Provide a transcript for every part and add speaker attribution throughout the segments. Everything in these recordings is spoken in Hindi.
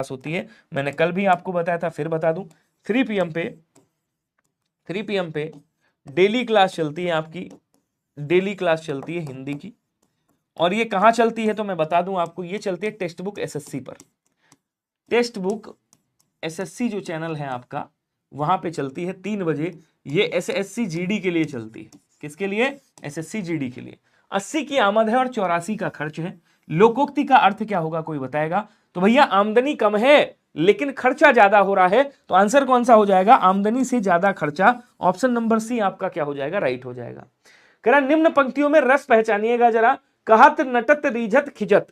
Speaker 1: होती है। मैंने कल भी आपको बताया था, फिर बता दूं, 3 PM पे डेली क्लास चलती है आपकी, डेली क्लास चलती है हिंदी की। और ये कहां चलती है तो मैं बता दूं आपको, ये चलती है टेक्स्ट बुक एसएससी पर। टेक्स्ट बुक एसएससी जो चैनल है आपका, वहां पे चलती है 3 बजे। ये एसएससी जीडी के लिए चलती है। किसके लिए? एसएससी जीडी के लिए। 80 की आमद है और 84 का खर्च है। लोकोक्ति का अर्थ क्या होगा, कोई बताएगा? तो भैया आमदनी कम है लेकिन खर्चा ज्यादा हो रहा है, तो आंसर कौन सा हो जाएगा? आमदनी से ज्यादा खर्चा। ऑप्शन नंबर सी आपका क्या हो जाएगा? राइट हो जाएगा। कह रहा निम्न पंक्तियों में रस पहचानिएगा जरा। कहत नटत रीझत खिजत,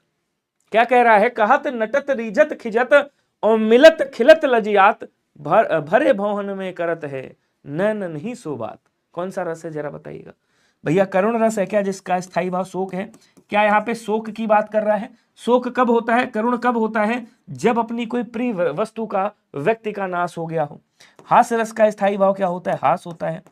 Speaker 1: क्या कह रहा है? कहत नटत रीझत खिजत और मिलत खिलत लजियात, भरे भवन में करत है नैन नहीं सो बात। कौन सा रस है जरा बताइएगा भैया? करुण रस है क्या, जिसका स्थायी भाव शोक है? क्या यहाँ पे शोक की बात कर रहा है? शोक कब होता है, करुण कब होता है? जब अपनी कोई प्रिय वस्तु का, व्यक्ति का नाश हो गया हो। हास्य रस का स्थायी भाव क्या होता है? हास होता है।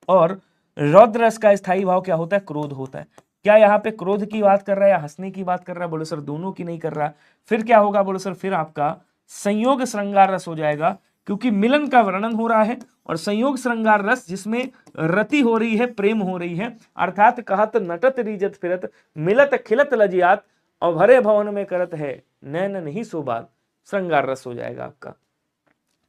Speaker 1: और रौद्र रस का स्थायी भाव क्या होता है? क्रोध होता है। क्या यहाँ पे क्रोध की बात कर रहा है या हंसने की बात कर रहा है? बोले सर दोनों की नहीं कर रहा। फिर क्या होगा? बोले सर फिर आपका संयोग श्रृंगार रस हो जाएगा, क्योंकि मिलन का वर्णन हो रहा है। और संयोग श्रृंगार रस जिसमें रति हो रही है, प्रेम हो रही है, अर्थात कहत नटत रीजत फिरत मिलत खिलत लजियात और भरे भवन में करत है नैन नहीं सो बात, श्रृंगार रस हो जाएगा आपका।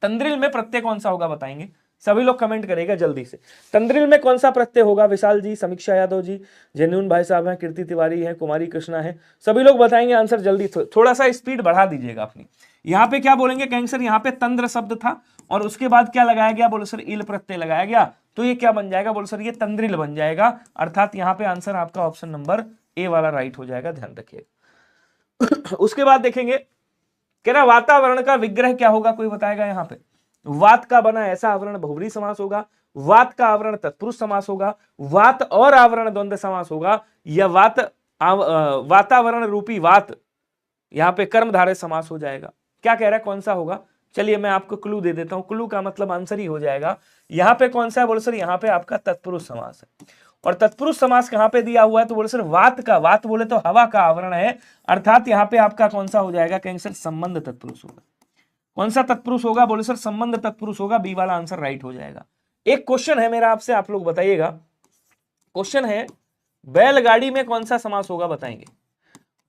Speaker 1: तंद्रिल में प्रत्यय कौन सा होगा बताएंगे? सभी लोग कमेंट करेगा जल्दी से। तंद्रिल में कौन सा प्रत्यय होगा? विशाल जी, समीक्षा यादव जी, जेन्यून भाई साहब हैं, कीर्ति तिवारी है, कुमारी कृष्णा है, सभी लोग बताएंगे आंसर जल्दी। थोड़ा सा स्पीड बढ़ा दीजिएगा अपनी। यहाँ पे क्या बोलेंगे? कहेंगे सर यहाँ पे तंद्र शब्द था और उसके बाद क्या लगाया गया? बोले सर इल प्रत्यय लगाया गया, तो ये क्या बन जाएगा? बोले सर ये तंद्रिल बन जाएगा। अर्थात यहाँ पे आंसर आपका ऑप्शन नंबर ए वाला राइट हो जाएगा, ध्यान रखिएगा। उसके बाद देखेंगे, कह रहा वातावरण का विग्रह क्या होगा, कोई बताएगा? यहाँ पे वात का बना ऐसा आवरण बहुब्रीहि समास होगा, वात का आवरण तत्पुरुष समास होगा, वात और आवरण द्वंद्व समास होगा, या वातावरण रूपी वात यहां पे कर्मधारय समास हो जाएगा। क्या कह रहा है, कौन सा होगा? चलिए मैं आपको क्लू दे देता हूं, क्लू का मतलब आंसर ही हो जाएगा। यहां पे कौन सा है? बोले सर यहाँ पे आपका तत्पुरुष समास है। और तत्पुरुष समास कहां पे दिया हुआ है? तो बोले सर वात का, वात बोले तो हवा का आवरण है, अर्थात यहाँ पे आपका कौन सा हो जाएगा? कहेंगे सर संबंध तत्पुरुष होगा। कौन सा तत्पुरुष होगा? बोले सर संबंध तत्पुरुष होगा, बी वाला आंसर राइट हो जाएगा। एक क्वेश्चन है मेरा आपसे, आप लोग बताइएगा। क्वेश्चन है बैलगाड़ी में कौन सा समास होगा, बताएंगे?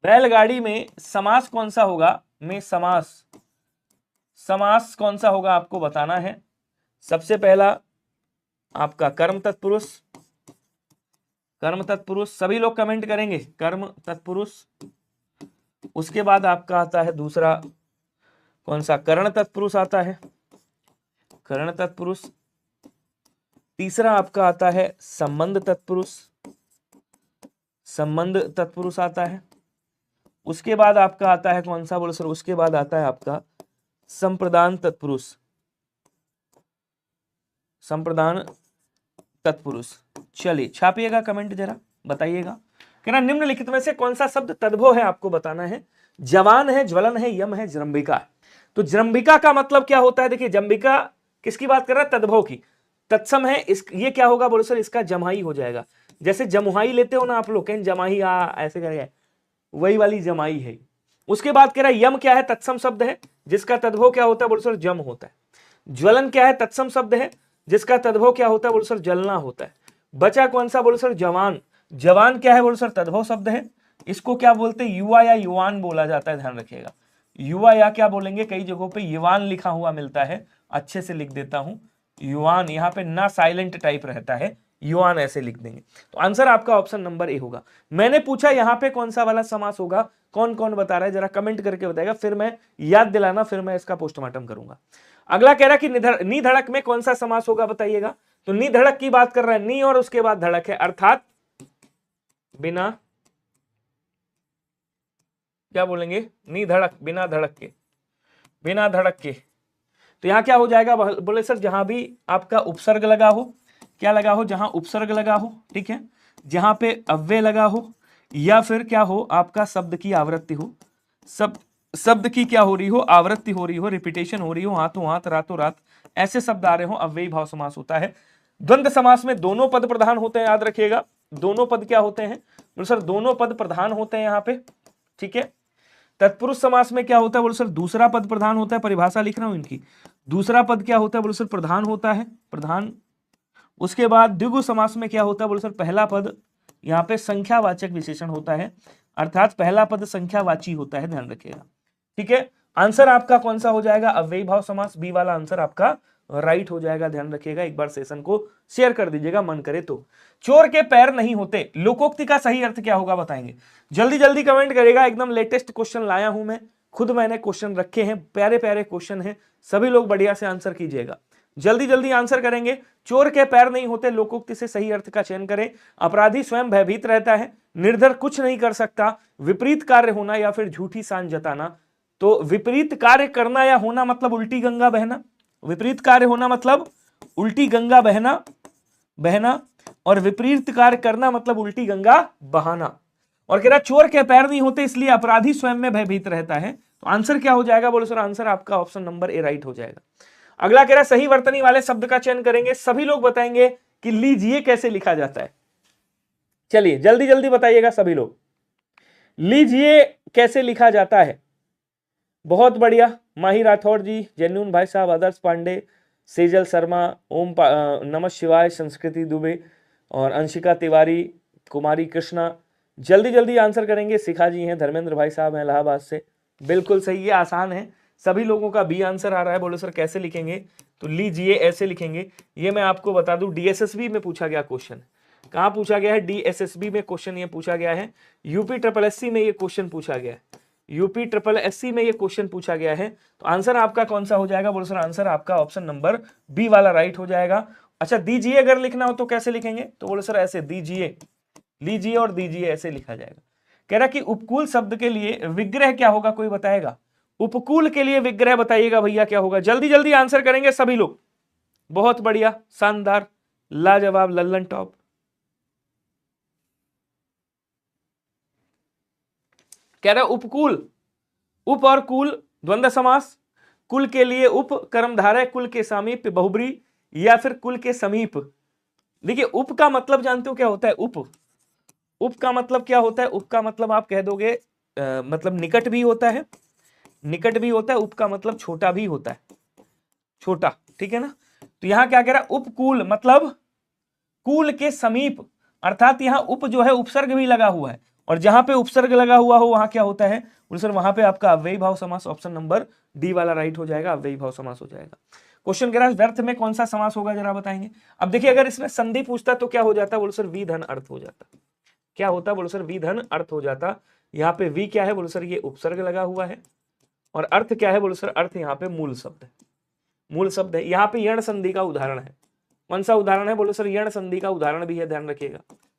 Speaker 1: बैलगाड़ी में समास कौन सा होगा? में समास कौन सा होगा आपको बताना है। सबसे पहला आपका कर्म तत्पुरुष, कर्म तत्पुरुष, सभी लोग कमेंट करेंगे कर्म तत्पुरुष। उसके बाद आपका आता है दूसरा कौन सा? कर्ण तत्पुरुष आता है, कर्ण तत्पुरुष। तीसरा आपका आता है संबंध तत्पुरुष, संबंध तत्पुरुष आता है। उसके बाद आपका आता है कौन सा? बोलो सर उसके बाद आता है आपका संप्रदान तत्पुरुष, संप्रदान तत्पुरुष। चलिए छापिएगा कमेंट जरा, बताइएगा। कहना निम्नलिखित में से कौन सा शब्द तद्भव है, आपको बताना है। जवान है, ज्वलन है, यम है, जृंभिका है। तो जृंभिका का मतलब क्या होता है? देखिए जंबिका किसकी बात कर रहा है? तद्भव की। तत्सम है, ये क्या होगा? बोलो सर इसका जमाई हो जाएगा। जैसे जमुहाई लेते हो ना आप लोग, कहीं जमाई ऐसे करेंगे, वही वाली जमाई है। उसके बाद कह रहा है यम क्या है? तत्सम शब्द है, जिसका तद्भव क्या होता है? बोलो सर जम होता है। ज्वलन क्या है? तत्सम शब्द है, जिसका तद्भव क्या होता है? बोलो सर जलना होता है। बचा कौन सा? बोलो सर जवान। जवान क्या है? बोलो सर तद्भव शब्द है, इसको क्या बोलते हैं? युवा या युवान बोला जाता है, ध्यान रखिएगा। युवा या क्या बोलेंगे, कई जगहों पे युवान लिखा हुआ मिलता है, अच्छे से लिख देता हूं युवान, यहाँ पे ना साइलेंट टाइप रहता है, युवान ऐसे लिख देंगे। तो आंसर आपका ऑप्शन नंबर ए होगा। मैंने पूछा यहाँ पे कौन सा वाला समास होगा, कौन कौन बता रहा है जरा कमेंट करके बताएगा, फिर मैं याद दिलाना, फिर मैं इसका पोस्टमार्टम करूंगा। अगला कह रहा है कि नी धड़क में कौन सा समास होगा, बताइएगा। तो नी धड़क की बात कर रहा है, नी और उसके बाद धड़क है, अर्थात बिना, क्या बोलेंगे? नी धड़क, बिना धड़क के, बिना धड़क के। तो यहां क्या हो जाएगा? बोले सर जहां भी आपका उपसर्ग लगा हो, क्या लगा हो? जहां उपसर्ग लगा हो, ठीक है, जहां पे अव्यय लगा हो, या फिर क्या हो आपका शब्द की आवृत्ति हो, शब्द की क्या हो रही हो? आवृत्ति हो रही हो, रिपीटेशन हो रही हो, हाथों हाथ, रातों रात, ऐसे शब्द आ रहे हो, अव्ययी भाव समास होता है। द्वंद्व समास में दोनों पद प्रधान होते हैं, याद रखिएगा। दोनों पद क्या होते हैं? सर दोनों पद प्रधान होते हैं यहाँ पे, ठीक है। तत्पुरुष समास में क्या होता है बोलो सर, दूसरा पद प्रधान होता है, परिभाषा लिख रहा हूं इनकी, दूसरा पद क्या होता है बोलो सर, प्रधान होता है, प्रधान। उसके बाद द्विगु समास में क्या होता है बोलो सर, पहला पद यहाँ पे संख्यावाचक विशेषण होता है, अर्थात पहला पद संख्यावाची होता है, ध्यान रखिएगा। ठीक है, आंसर आपका कौन सा हो जाएगा, अव्ययी भाव समास, बी वाला आंसर आपका राइट हो जाएगा, ध्यान रखिएगा। एक बार सेशन को शेयर कर दीजिएगा मन करे तो। चोर के पैर नहीं होते, लोकोक्ति का सही अर्थ क्या होगा बताएंगे, जल्दी जल्दी कमेंट करेगा। एकदम लेटेस्ट क्वेश्चन लाया हूं मैं, खुद मैंने क्वेश्चन रखे हैं, प्यारे प्यारे क्वेश्चन हैं, सभी लोग बढ़िया से आंसर कीजिएगा, जल्दी जल्दी आंसर करेंगे। चोर के पैर नहीं होते, लोकोक्ति से सही अर्थ का चयन करें। अपराधी स्वयं भयभीत रहता है, निर्धर कुछ नहीं कर सकता, विपरीत कार्य होना या फिर झूठी सांस जताना। तो विपरीत कार्य करना या होना मतलब उल्टी गंगा बहना, विपरीत कार्य होना मतलब उल्टी गंगा बहना और विपरीत कार्य करना मतलब उल्टी गंगा बहाना। और कह रहा चोर के पैर नहीं होते इसलिए अपराधी स्वयं में भयभीत रहता है। तो आंसर क्या हो जाएगा बोलो सर, आंसर आपका ऑप्शन नंबर ए राइट हो जाएगा। अगला कह रहा सही वर्तनी वाले शब्द का चयन करेंगे, सभी लोग बताएंगे कि लीजिए कैसे लिखा जाता है। चलिए जल्दी जल्दी बताइएगा सभी लोग, लीजिए कैसे लिखा जाता है। बहुत बढ़िया, माही राठौर जी, जेन्यून भाई साहब, आदर्श पांडे, सेजल शर्मा, ओम नमः शिवाय, संस्कृति दुबे और अंशिका तिवारी, कुमारी कृष्णा, जल्दी जल्दी आंसर करेंगे। शिखा जी हैं, धर्मेंद्र भाई साहब हैं इलाहाबाद से, बिल्कुल सही, ये आसान है, सभी लोगों का बी आंसर आ रहा है। बोलो सर कैसे लिखेंगे, तो लीजिए ऐसे लिखेंगे। ये मैं आपको बता दूं डीएसएसबी में पूछा गया क्वेश्चन, कहां पूछा गया है, डीएसएसबी में क्वेश्चन ये पूछा गया है, यूपी ट्रिपल एससी में ये क्वेश्चन पूछा गया है, यूपी ट्रिपल एससी में ये क्वेश्चन पूछा गया है। तो आंसर आपका कौन सा हो जाएगा बोलो सर, आंसर आपका ऑप्शन नंबर बी वाला राइट हो जाएगा। अच्छा दीजिए अगर लिखना हो तो कैसे लिखेंगे, तो बोलो सर ऐसे, दीजिए, लीजिए और दीजिए ऐसे लिखा जाएगा। कह रहा कि उपकूल शब्द के लिए विग्रह क्या होगा, कोई बताएगा, उपकूल के लिए विग्रह बताइएगा भैया क्या होगा, जल्दी जल्दी आंसर करेंगे सभी लोग। बहुत बढ़िया, शानदार, लाजवाब, लल्लन टॉप। कह रहा उपकूल, उप और कुल द्वंद्व समास, कुल के लिए उप कर्मधारय, कुल के समीप बहुब्री या फिर कुल के समीप। देखिए उप का मतलब जानते हो क्या होता है, उप का मतलब क्या होता है, उप का मतलब आप कह दोगे मतलब निकट भी होता है, निकट भी होता है, उप का मतलब छोटा भी होता है, छोटा, ठीक है ना। तो यहां क्या कह रहा है, उपकूल मतलब कुल के समीप, अर्थात यहां उप जो है उपसर्ग भी लगा हुआ है, और जहां पे उपसर्ग लगा हुआ हो वहां क्या होता है सर, वहां पे आपका अव्ययी भाव समास, ऑप्शन नंबर डी वाला राइट हो जाएगा, अव्ययी भाव समास हो जाएगा। क्वेश्चन कह रहा है व्यर्थ में कौन सा समास होगा जरा बताएंगे। अब देखिए अगर इसमें संधि पूछता तो क्या हो जाता, बोलो सर वी धन अर्थ हो जाता, क्या होता बोलो सर, वी धन अर्थ हो जाता। यहाँ पे वी क्या है बोलो सर, ये उपसर्ग लगा हुआ है, और अर्थ क्या है बोलो सर, अर्थ यहाँ पे मूल शब्द है, मूल शब्द है। यहाँ पे यण संधि का उदाहरण है, कौन सा उदाहरण है बोलो सर, यण संधि का उदाहरण भी है, ध्यान रखिएगा,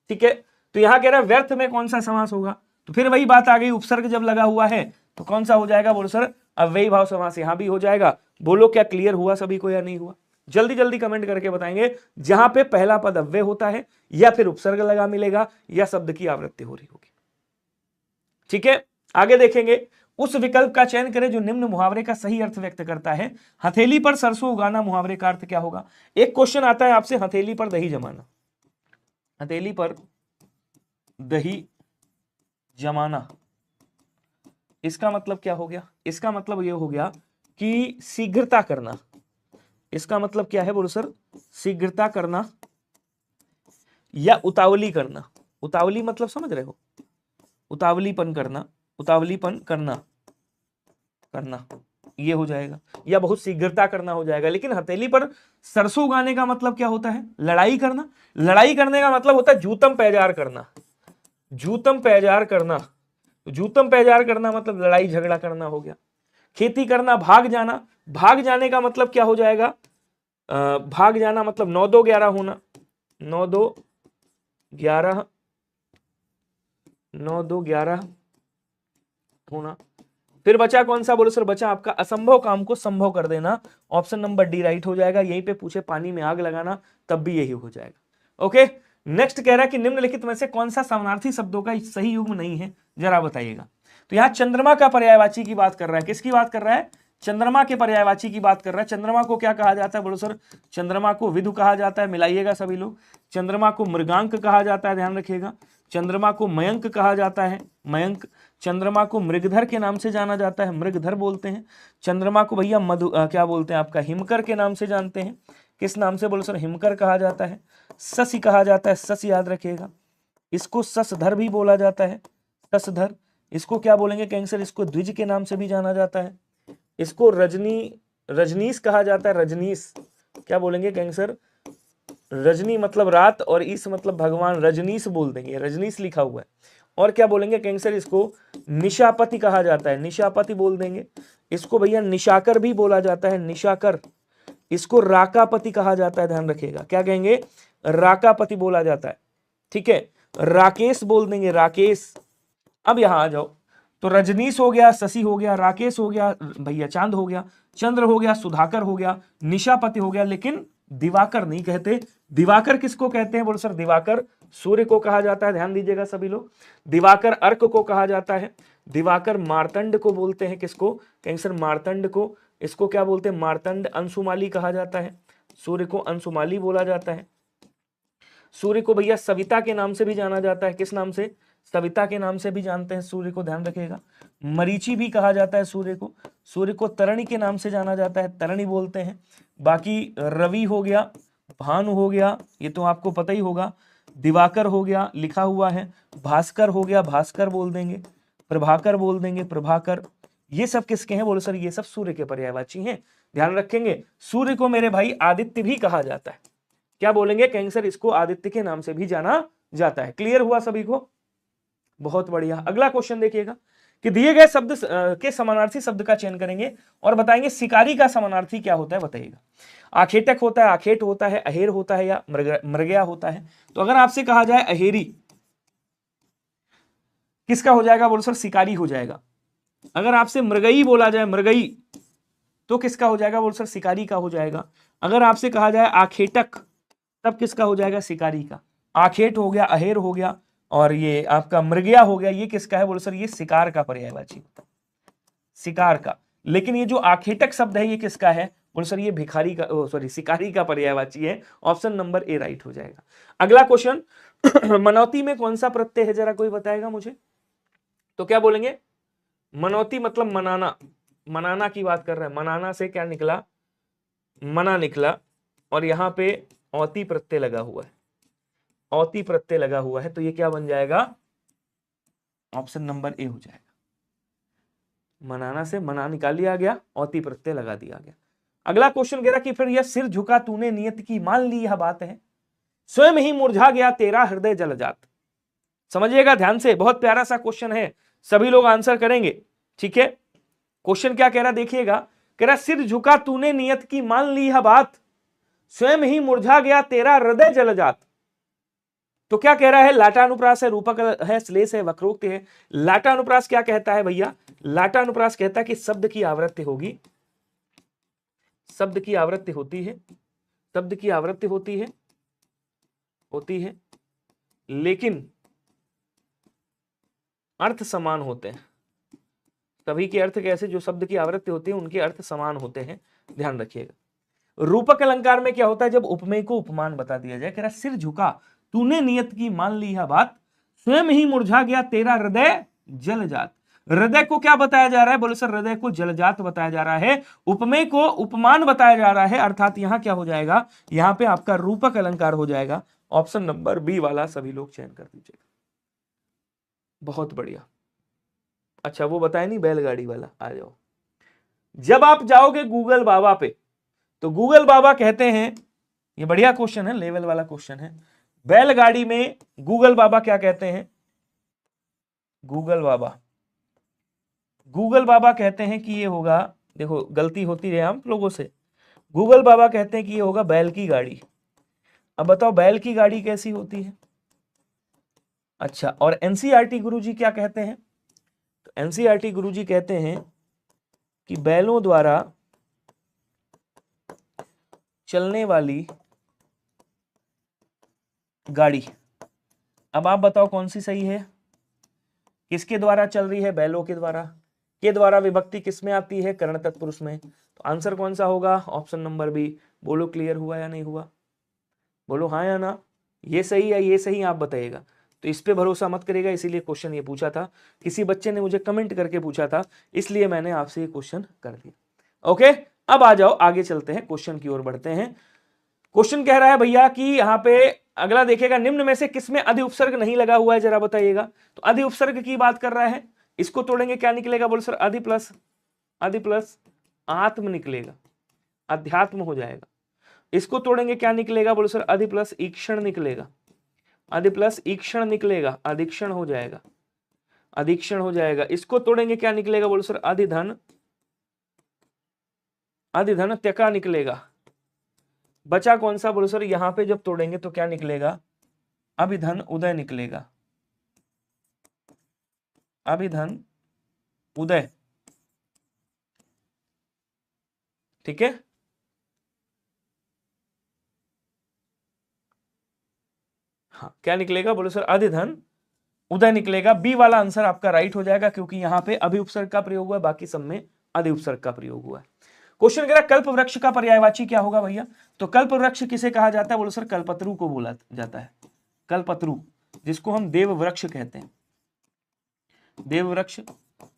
Speaker 1: ठीक है। तो यहाँ कह रहा है व्यर्थ में कौन सा समास होगा, तो फिर वही बात आ गई, उपसर्ग जब लगा हुआ है तो कौन सा हो जाएगा बोलो सर, अव्ययी भाव समास यहाँ भी हो जाएगा। बोलो क्या क्लियर हुआ सभी को या नहीं हुआ, जल्दी जल्दी कमेंट करके बताएंगे। जहां पे पहला पद अव्यय होता है या फिर उपसर्ग लगा मिलेगा या शब्द की आवृत्ति हो रही होगी, ठीक है। आगे देखेंगे, उस विकल्प का चयन करें जो निम्न मुहावरे का सही अर्थ व्यक्त करता है। हथेली पर सरसों उगाना मुहावरे का अर्थ क्या होगा। एक क्वेश्चन आता है आपसे, हथेली पर दही जमाना, हथेली पर दही जमाना, इसका मतलब क्या हो गया, इसका मतलब यह हो गया कि शीघ्रता करना, इसका मतलब क्या है बोलो सर, शीघ्रता करना या उतावली करना। उतावली मतलब समझ रहे हो, उतावलीपन करना, उतावलीपन करना, करना ये हो जाएगा, या बहुत शीघ्रता करना हो जाएगा। लेकिन हथेली पर सरसों उगाने का मतलब क्या होता है, लड़ाई करना। लड़ाई करने का मतलब होता है जूतम पैजार करना, जूतम पैजार करना, जूतम पैजार करना मतलब लड़ाई झगड़ा करना हो गया। खेती करना, भाग जाना, भाग जाने का मतलब क्या हो जाएगा, भाग जाना मतलब 9-2-11 होना, 9-2-11, 9-2-11 होना। फिर बचा कौन सा बोलो सर, बचा आपका असंभव काम को संभव कर देना, ऑप्शन नंबर डी राइट हो जाएगा। यहीं पे पूछे पानी में आग लगाना तब भी यही हो जाएगा। ओके, नेक्स्ट कह रहा है कि निम्नलिखित में से कौन सा समानार्थी शब्दों का सही युग्म नहीं है, जरा बताइएगा। तो यहां चंद्रमा का पर्यायवाची की बात कर रहा है, किसकी बात कर रहा है, चंद्रमा के पर्यायवाची की बात कर रहा है। चंद्रमा को क्या कहा जाता है बोलो सर, चंद्रमा को विदु कहा जाता है, मिलाइएगा सभी लोग। चंद्रमा को मृगांक कहा जाता है, ध्यान रखिएगा। चंद्रमा को मयंक कहा जाता है, मयंक। चंद्रमा को मृगधर के नाम से जाना जाता है, मृगधर बोलते हैं। चंद्रमा को भैया क्या बोलते हैं आपका, हिमकर के नाम से जानते हैं। किस नाम से बोलो सर, हिमकर कहा जाता है। शशि कहा जाता है, शश याद रखिएगा। इसको शशधर भी बोला जाता है, शशधर। इसको क्या बोलेंगे कैंसर, इसको द्विज के नाम से भी जाना जाता है। इसको रजनीश कहा जाता है, रजनीश। क्या बोलेंगे कैंसर, रजनी मतलब रात और इस मतलब भगवान, रजनीश बोल देंगे, रजनीश लिखा हुआ है। और क्या बोलेंगे कैंसर, इसको निशापति कहा जाता है, निशापति बोल देंगे। इसको भैया निशाकर भी बोला जाता है, निशाकर। इसको राकापति कहा जाता है, ध्यान रखिएगा। क्या कहेंगे, राकापति बोला जाता है, ठीक है। राकेश बोल देंगे, राकेश। अब यहां आ जाओ, तो रजनीश हो गया, शशि हो गया, राकेश हो गया, भैया चांद हो गया, चंद्र हो गया, सुधाकर हो गया, निशापति हो गया, लेकिन दिवाकर नहीं कहते। दिवाकर किसको कहते हैं बोलो सर, दिवाकर सूर्य को कहा जाता है, ध्यान दीजिएगा सभी लोग। दिवाकर अर्क को कहा जाता है। दिवाकर मार्तंड को बोलते हैं, किसको कैंसर, मार्तंड को। इसको क्या बोलते हैं, मार्तंड। अंशुमाली कहा जाता है, सूर्य को अंशुमाली बोला जाता है। सूर्य को भैया सविता के नाम से भी जाना जाता है, किस नाम से, सविता के नाम से भी जानते हैं सूर्य को, ध्यान रखिएगा। मरीचि भी कहा जाता है सूर्य को। सूर्य को तरणी के नाम से जाना जाता है, तरणी बोलते हैं। बाकी रवि हो गया, भानु हो गया, ये तो आपको पता ही होगा। दिवाकर हो गया, लिखा हुआ है। भास्कर हो गया, भास्कर बोल देंगे। प्रभाकर बोल देंगे, प्रभाकर। ये सब किसके हैं बोलो सर, ये सब सूर्य के पर्यायवाची हैं, ध्यान रखेंगे। सूर्य को मेरे भाई आदित्य भी कहा जाता है। क्या बोलेंगे कैंसर, इसको आदित्य के नाम से भी जाना जाता है। क्लियर हुआ सभी को, बहुत बढ़िया। अगला क्वेश्चन देखिएगा कि दिए गए शब्द के समानार्थी शब्द का चयन करेंगे और बताएंगे शिकारी का समानार्थी क्या होता है, बताइएगा। आखेटक होता है, आखेट होता है, अहेर होता है, या मृगया होता है। तो अगर आपसे कहा जाए अहेरी, किसका हो जाएगा बोलो सर, शिकारी हो जाएगा। अगर आपसे मृगई बोला जाए, मृगई, तो किसका हो जाएगा बोलो सर, शिकारी का हो जाएगा। अगर आपसे कहा जाए आखेटक, तब किसका हो जाएगा, शिकारी का। आखेट हो गया, अहेर हो गया, और ये आपका मृगया हो गया, ये किसका है बोलो सर, ये शिकार का पर्यायवाची होता है, शिकार का। लेकिन ये जो आखेटक शब्द है ये किसका है बोलो सर, ये भिखारी का, सॉरी शिकारी का पर्यायवाची है। ऑप्शन नंबर ए राइट हो जाएगा। अगला क्वेश्चन, मनौती में कौन सा प्रत्यय है, जरा कोई बताएगा मुझे। तो क्या बोलेंगे, मनौती मतलब मनाना, मनाना की बात कर रहे हैं। मनाना से क्या निकला, मना निकला, और यहां पे औती प्रत्यय लगा हुआ है, औती प्रत्यय लगा हुआ है, तो ये क्या बन जाएगा, ऑप्शन नंबर ए हो जाएगा। मनाना से मना निकाल लिया गया, औती प्रत्यय लगा दिया गया। अगला क्वेश्चन कह रहा कि फिर यह सिर झुका तूने नियत की, मान ली यह बात है, स्वयं ही मुरझा गया तेरा हृदय जलजात। समझिएगा ध्यान से, बहुत प्यारा सा क्वेश्चन है, सभी लोग आंसर करेंगे, ठीक है। क्वेश्चन क्या कह रहा देखिएगा, कह रहा सिर झुका तूने नियत की, मान ली यह बात, स्वयं ही मुरझा गया तेरा हृदय जलजात। तो क्या कह रहा है, लाटानुप्रास है, रूपक है, श्लेष है, वक्रोक्ति है। लाटानुप्रास क्या कहता है भैया, लाटानुप्रास कहता है कि शब्द की आवृत्ति होगी, शब्द की आवृत्ति होती है, शब्द की आवृत्ति होती है, लेकिन अर्थ समान होते हैं। सभी के अर्थ कैसे, जो शब्द की आवृत्ति होती है उनके अर्थ समान होते हैं, ध्यान रखिएगा। रूपक अलंकार में क्या होता है, जब उपमेय को उपमान बता दिया जाए, कह रहा सिर झुका तूने नियत की, मान ली यह बात, स्वयं ही मुरझा गया तेरा हृदय जलजात। हृदय को क्या बताया जा रहा है बोले सर, हृदय को जलजात बताया जा रहा है, उपमेय को उपमान बताया जा रहा है, अर्थात यहां क्या हो जाएगा, यहां पे आपका रूपक अलंकार हो जाएगा। ऑप्शन नंबर बी वाला सभी लोग चयन कर दीजिएगा, बहुत बढ़िया। अच्छा वो बताए नहीं बैलगाड़ी वाला, आ जाओ। जब आप जाओगे गूगल बाबा पे, तो गूगल बाबा कहते हैं, ये बढ़िया क्वेश्चन है, लेवल वाला क्वेश्चन है, बैलगाड़ी में गूगल बाबा क्या कहते हैं, गूगल बाबा कहते हैं कि ये होगा, देखो गलती होती है हम लोगों से, गूगल बाबा कहते हैं कि ये होगा बैल की गाड़ी। अब बताओ बैल की गाड़ी कैसी होती है। अच्छा, और एनसीईआरटी गुरुजी क्या कहते हैं, तो एनसीईआरटी गुरुजी कहते हैं कि बैलों द्वारा चलने वाली गाड़ी। अब आप बताओ कौन सी सही है, किसके द्वारा चल रही है, बैलों के द्वारा। के द्वारा विभक्ति किस में आती है, कर्ण तत्पुरुष में। तो आंसर कौन सा होगा, ऑप्शन नंबर बी। बोलो क्लियर हुआ या नहीं हुआ, बोलो हाँ या ना, ये सही है ये सही, आप बताइएगा। तो इस पे भरोसा मत करेगा, इसीलिए क्वेश्चन ये पूछा था, किसी बच्चे ने मुझे कमेंट करके पूछा था, इसलिए मैंने आपसे ये क्वेश्चन कर दिया। ओके, अब आ जाओ आगे चलते हैं, क्वेश्चन की ओर बढ़ते हैं। क्वेश्चन कह रहा है भैया कि यहाँ पे अगला देखिएगा, निम्न में से किसमें अधि उपसर्ग नहीं लगा हुआ है, जरा बताइएगा। तो अधि उपसर्ग की बात कर रहा है, इसको तोड़ेंगे क्या निकलेगा, बोलो सर अधि प्लस आत्म निकलेगा, अध्यात्म हो जाएगा। इसको तोड़ेंगे क्या निकलेगा, बोलो सर अधि प्लस ईक्षण निकलेगा, अधि प्लस ईक्षण निकलेगा, अधिक्षण हो जाएगा, अधिक्षण हो जाएगा। इसको तोड़ेंगे क्या निकलेगा, बोलो सर अधिधन त्यका निकलेगा। बचा कौन सा, बोलो सर यहां पे जब तोड़ेंगे तो क्या निकलेगा, अभिधन उदय निकलेगा, अभिधन उदय, ठीक है। हाँ क्या निकलेगा, बोलो सर अधिधन उदय निकलेगा। बी वाला आंसर आपका राइट हो जाएगा, क्योंकि यहां पे अभि उपसर्ग का प्रयोग हुआ है, बाकी सब में अधि उपसर्ग का प्रयोग हुआ है। क्वेश्चन कह रहा है कल्प वृक्ष का पर्यायवाची क्या होगा भैया। तो कल्प वृक्ष किसे कहा जाता है, बोलो सर कल्पतरु को बोला जाता है, कल्पतरु, जिसको हम देव वृक्ष कहते हैं, देव वृक्ष,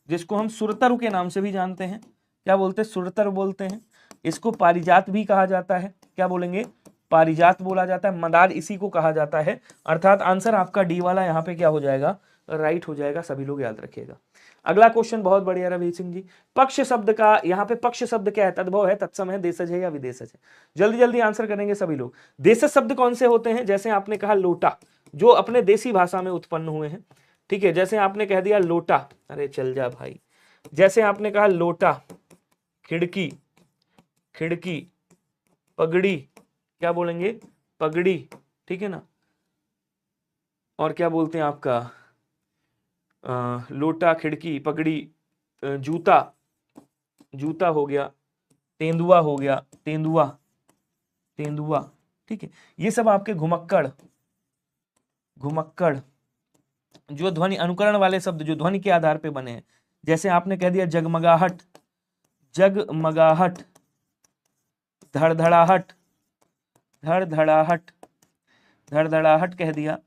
Speaker 1: जिसको हम सुरतरु के नाम से भी जानते हैं, क्या बोलते हैं, सुरतर बोलते हैं। इसको पारिजात भी कहा जाता है, क्या बोलेंगे, पारिजात बोला जाता है। मंदार इसी को कहा जाता है। अर्थात आंसर आपका डी वाला यहाँ पे क्या हो जाएगा, राइट हो जाएगा, सभी लोग याद रखिएगा। अगला क्वेश्चन बहुत बढ़िया रवि सिंह जी, पक्ष शब्द का, यहाँ पे पक्ष शब्द क्या है, तद्भव है, तत्सम है, देशज है या विदेशज है। जल्दी जल्दी आंसर करेंगे सभी लोग। देशज शब्द कौन से होते हैं, जैसे आपने कहा लोटा, जो अपने देसी भाषा में उत्पन्न हुए हैं, ठीक है। जैसे आपने कह दिया लोटा, अरे चल जा भाई, जैसे आपने कहा लोटा, खिड़की, खिड़की, पगड़ी, क्या बोलेंगे, पगड़ी, ठीक है ना। और क्या बोलते हैं आपका, लोटा, खिड़की, पगड़ी, जूता, जूता हो गया, तेंदुआ हो गया, तेंदुआ, तेंदुआ, ठीक है। ये सब आपके घुमक्कड़, घुमक्कड़, जो ध्वनि अनुकरण वाले शब्द जो ध्वनि के आधार पे बने हैं। जैसे आपने कह दिया जगमगाहट, जगमगाहट, धड़धड़ाहट, धड़धड़ाहट, धड़धड़ाहट कह दिया,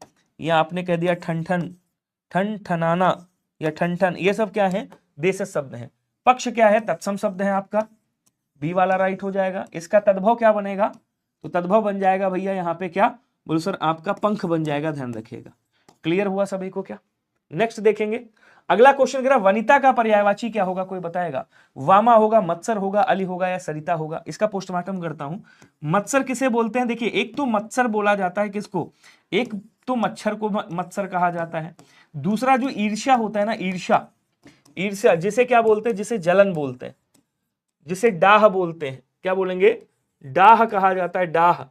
Speaker 1: या आपने कह दिया ठनठन, ठनठनाना या ठनठन, ये सब क्या है, देशज शब्द हैं। पक्ष क्या है, तत्सम शब्द है आपका, बी वाला राइट हो जाएगा। इसका तद्भव क्या बनेगा, तो तद्भव बन जाएगा भैया यहाँ पे क्या, बोलो सर आपका पंख बन जाएगा, ध्यान रखिएगा। क्लियर हुआ सभी को क्या। नेक्स्ट देखेंगे, अगला क्वेश्चन कह रहा वनिता का पर्यायवाची क्या होगा, कोई बताएगा। वामा होगा, मत्सर होगा, अली होगा या सरिता होगा। इसका पोस्टमार्टम करता हूं। मत्सर किसे बोलते हैं, देखिए एक तो मत्सर बोला जाता है किसको, एक तो मच्छर को मत्सर कहा जाता है। दूसरा जो ईर्ष्या होता है ना, ईर्ष्या, ईर्ष्या जिसे क्या बोलते हैं, जिसे जलन बोलते हैं, जिसे डाह बोलते हैं, क्या बोलेंगे, डाह कहा जाता है, डाह,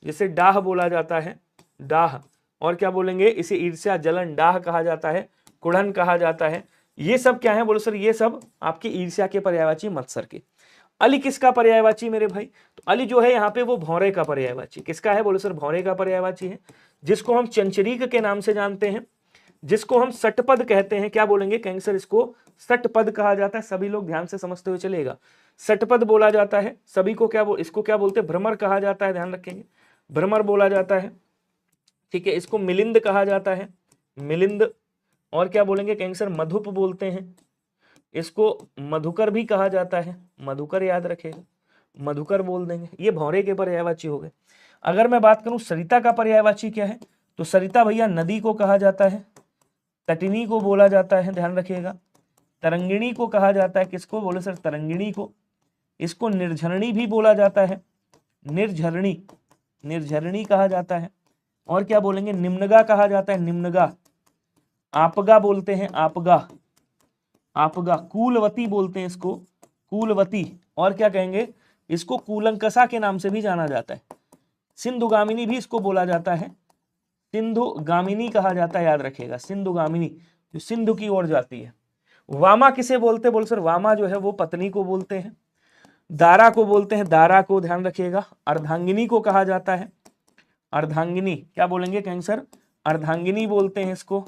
Speaker 1: जिसे डाह बोला जाता है, डाह। और क्या बोलेंगे, इसे ईर्ष्या, जलन, डाह कहा जाता है, कुड़न कहा जाता है। ये सब क्या है, बोलो सर ये सब आपके ईर्ष्या के पर्यायवाची, मत्सर के। अली किसका पर्यायवाची मेरे भाई, तो अली जो है यहाँ पे वो भौरे का पर्यायवाची। किसका है, बोलो सर भौरे का पर्यायवाची है, जिसको हम चंचरीक के नाम से जानते हैं, जिसको हम सटपद कहते हैं। क्या बोलेंगे, कहेंगे सर इसको सटपद कहा जाता है। सभी लोग ध्यान से समझते हुए चलेगा, सटपद बोला जाता है। सभी को क्या इसको क्या बोलते हैं, भ्रमर कहा जाता है, ध्यान रखेंगे, भ्रमर बोला जाता है, ठीक है। इसको मिलिंद कहा जाता है, मिलिंद। और क्या बोलेंगे, कहेंगे सर मधुप बोलते हैं, इसको मधुकर भी कहा जाता है, मधुकर याद रखेगा, मधुकर बोल देंगे। ये भौरे के पर्यायवाची हो गए। अगर मैं बात करूं सरिता का पर्यायवाची क्या है, तो सरिता भैया नदी को कहा जाता है, तटिनी को बोला जाता है, ध्यान रखिएगा। तरंगिणी को कहा जाता है, किसको, बोले सर तरंगिणी को। इसको निर्झरणी भी बोला जाता है, निर्झरणी, निर्झरणी कहा जाता है। और क्या बोलेंगे, निम्नगा कहा जाता है, निम्नगा। आपगा बोलते हैं, आपगा, आपगा। कूलवती बोलते हैं इसको, कूलवती। और क्या कहेंगे, इसको कूलंकसा के नाम से भी जाना जाता है। सिंधुगामिनी भी इसको बोला जाता है, सिंधुगामिनी कहा जाता है, याद रखिएगा, सिंधुगामिनी, जो सिंधु की ओर जाती है। वामा किसे बोलते हैं, बोल सर वामा जो है वो पत्नी को बोलते हैं। दारा को बोलते हैं, दारा को, ध्यान रखिएगा। अर्धांगिनी को कहा जाता है, अर्धांगिनी। क्या बोलेंगे, कहेंगे सर अर्धांगिनी बोलते हैं इसको।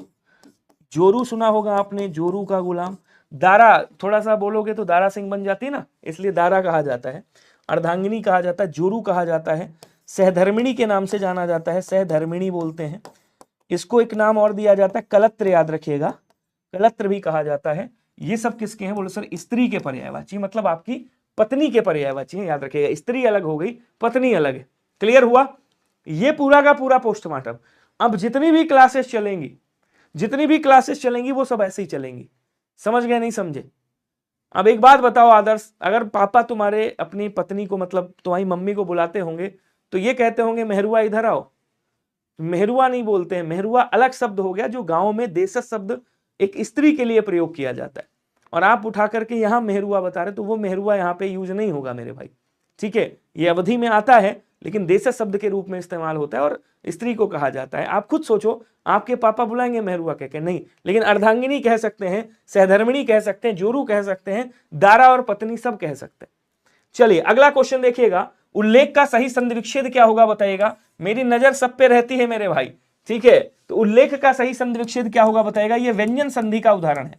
Speaker 1: जोरू सुना होगा आपने, जोरू का गुलाम। दारा थोड़ा सा बोलोगे तो दारा सिंह बन जाती है ना, इसलिए दारा कहा जाता है। अर्धांगिनी कहा जाता है, जोरू कहा जाता है। सहधर्मिणी के नाम से जाना जाता है, सहधर्मिणी बोलते हैं। इसको एक नाम और दिया जाता है कलत्र, याद रखिएगा, कलत्र भी कहा जाता है। ये सब किसके हैं? बोले सर स्त्री के पर्यायवाची, मतलब आपकी पत्नी के पर्यायवाची है, याद रखिएगा। स्त्री अलग हो गई, पत्नी अलग है। क्लियर हुआ? ये पूरा का पूरा पोस्टमार्टम। अब जितनी भी क्लासेस चलेंगी, जितनी भी क्लासेस चलेंगी वो सब ऐसे ही चलेंगी। समझ गए नहीं समझे? अब एक बात बताओ आदर्श, अगर पापा तुम्हारे अपनी पत्नी को, मतलब तुम्हारी मम्मी को बुलाते होंगे तो ये कहते होंगे मेहरुआ इधर आओ? मेहरुआ नहीं बोलते हैं, मेहरुआ अलग शब्द हो गया जो गांव में देशज शब्द एक स्त्री के लिए प्रयोग किया जाता है, और आप उठा करके यहां मेहरुआ बता रहे, तो वो मेहरुआ यहां पे यूज नहीं होगा मेरे भाई। ठीक है, ये अवधि में आता है लेकिन देशज शब्द के रूप में इस्तेमाल होता है और स्त्री को कहा जाता है। आप खुद सोचो, आपके पापा बुलाएंगे मेहरुआ कह के? नहीं, लेकिन अर्धांगिनी कह सकते हैं, सहधर्मिणी कह सकते हैं, जोरू कह सकते हैं, दारा और पत्नी सब कह सकते हैं। चलिए अगला क्वेश्चन देखिएगा, उल्लेख का सही संधि विच्छेद क्या होगा बताइएगा। मेरी नजर सब पे रहती है मेरे भाई, ठीक है, तो उल्लेख का सही संधि विच्छेद क्या होगा बताएगा। ये व्यंजन संधि का उदाहरण है।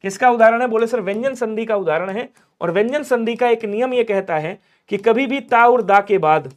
Speaker 1: किसका उदाहरण है? बोले सर व्यंजन संधि का उदाहरण है। और व्यंजन संधि का एक नियम ये कहता है कि कभी भी ता और दा के बाद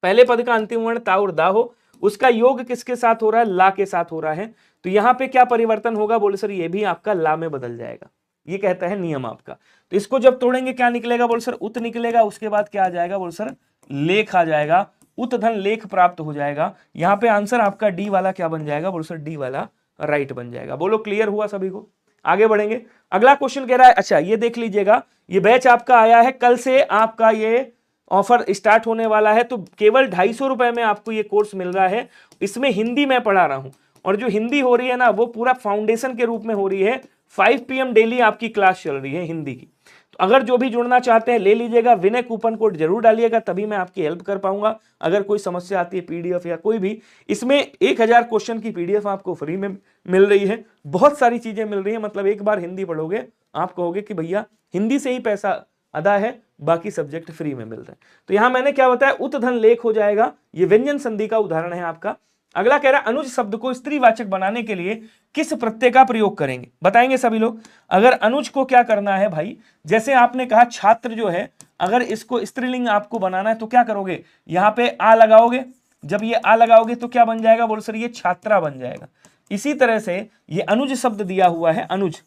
Speaker 1: पहले पद का अंतिम वर्ण ता और दा हो, उसका योग किसके साथ हो रहा है? ला के साथ हो रहा है। तो यहां पे क्या परिवर्तन होगा? बोले सर ये भी आपका ला में बदल जाएगा, ये कहता है नियम आपका। तो इसको जब तोड़ेंगे क्या निकलेगा? बोले सर उत निकलेगा, उसके बाद क्या आ जाएगा? बोले सर लेख आ जाएगा, उत धन लेख प्राप्त हो जाएगा। यहां पे आंसर आपका डी वाला क्या बन जाएगा? बोले सर डी वाला राइट बन जाएगा। बोलो क्लियर हुआ सभी को? आगे बढ़ेंगे, अगला क्वेश्चन कह रहा है, अच्छा ये देख लीजिएगा, ये बैच आपका आया है, कल से आपका ये ऑफर स्टार्ट होने वाला है, तो केवल 250 रुपए में आपको ये कोर्स मिल रहा है। इसमें हिंदी मैं पढ़ा रहा हूं, और जो हिंदी हो रही है ना वो पूरा फाउंडेशन के रूप में हो रही है। 5 PM डेली आपकी क्लास चल रही है हिंदी की। तो अगर जो भी जुड़ना चाहते हैं ले लीजिएगा, विनय कूपन कोड जरूर डालिएगा, तभी मैं आपकी हेल्प कर पाऊंगा। अगर कोई समस्या आती है पीडीएफ या कोई भी, इसमें 1000 क्वेश्चन की पीडीएफ आपको फ्री में मिल रही है, बहुत सारी चीजें मिल रही है। मतलब एक बार हिंदी पढ़ोगे आप कहोगे कि भैया हिंदी से ही पैसा अदा है, बाकी सब्जेक्ट फ्री में मिल रहे हैं। तो यहां मैंने क्या बताया, उत धन लेख हो जाएगा, ये व्यंजन संधि का उदाहरण है आपका। अगला कह रहा है अनुज शब्द को स्त्रीवाचक बनाने के लिए किस प्रत्यय का प्रयोग करेंगे? बताएंगे सभी लोग। अगर अनुज को क्या करना है भाई, जैसे आपने कहा छात्र जो है, अगर इसको स्त्रीलिंग आपको बनाना है तो क्या करोगे? यहां पे आ लगाओगे, जब ये आ लगाओगे तो क्या बन जाएगा? बोल सर ये छात्रा बन जाएगा। इसी तरह से ये अनुज शब्द दिया हुआ है, अनुज,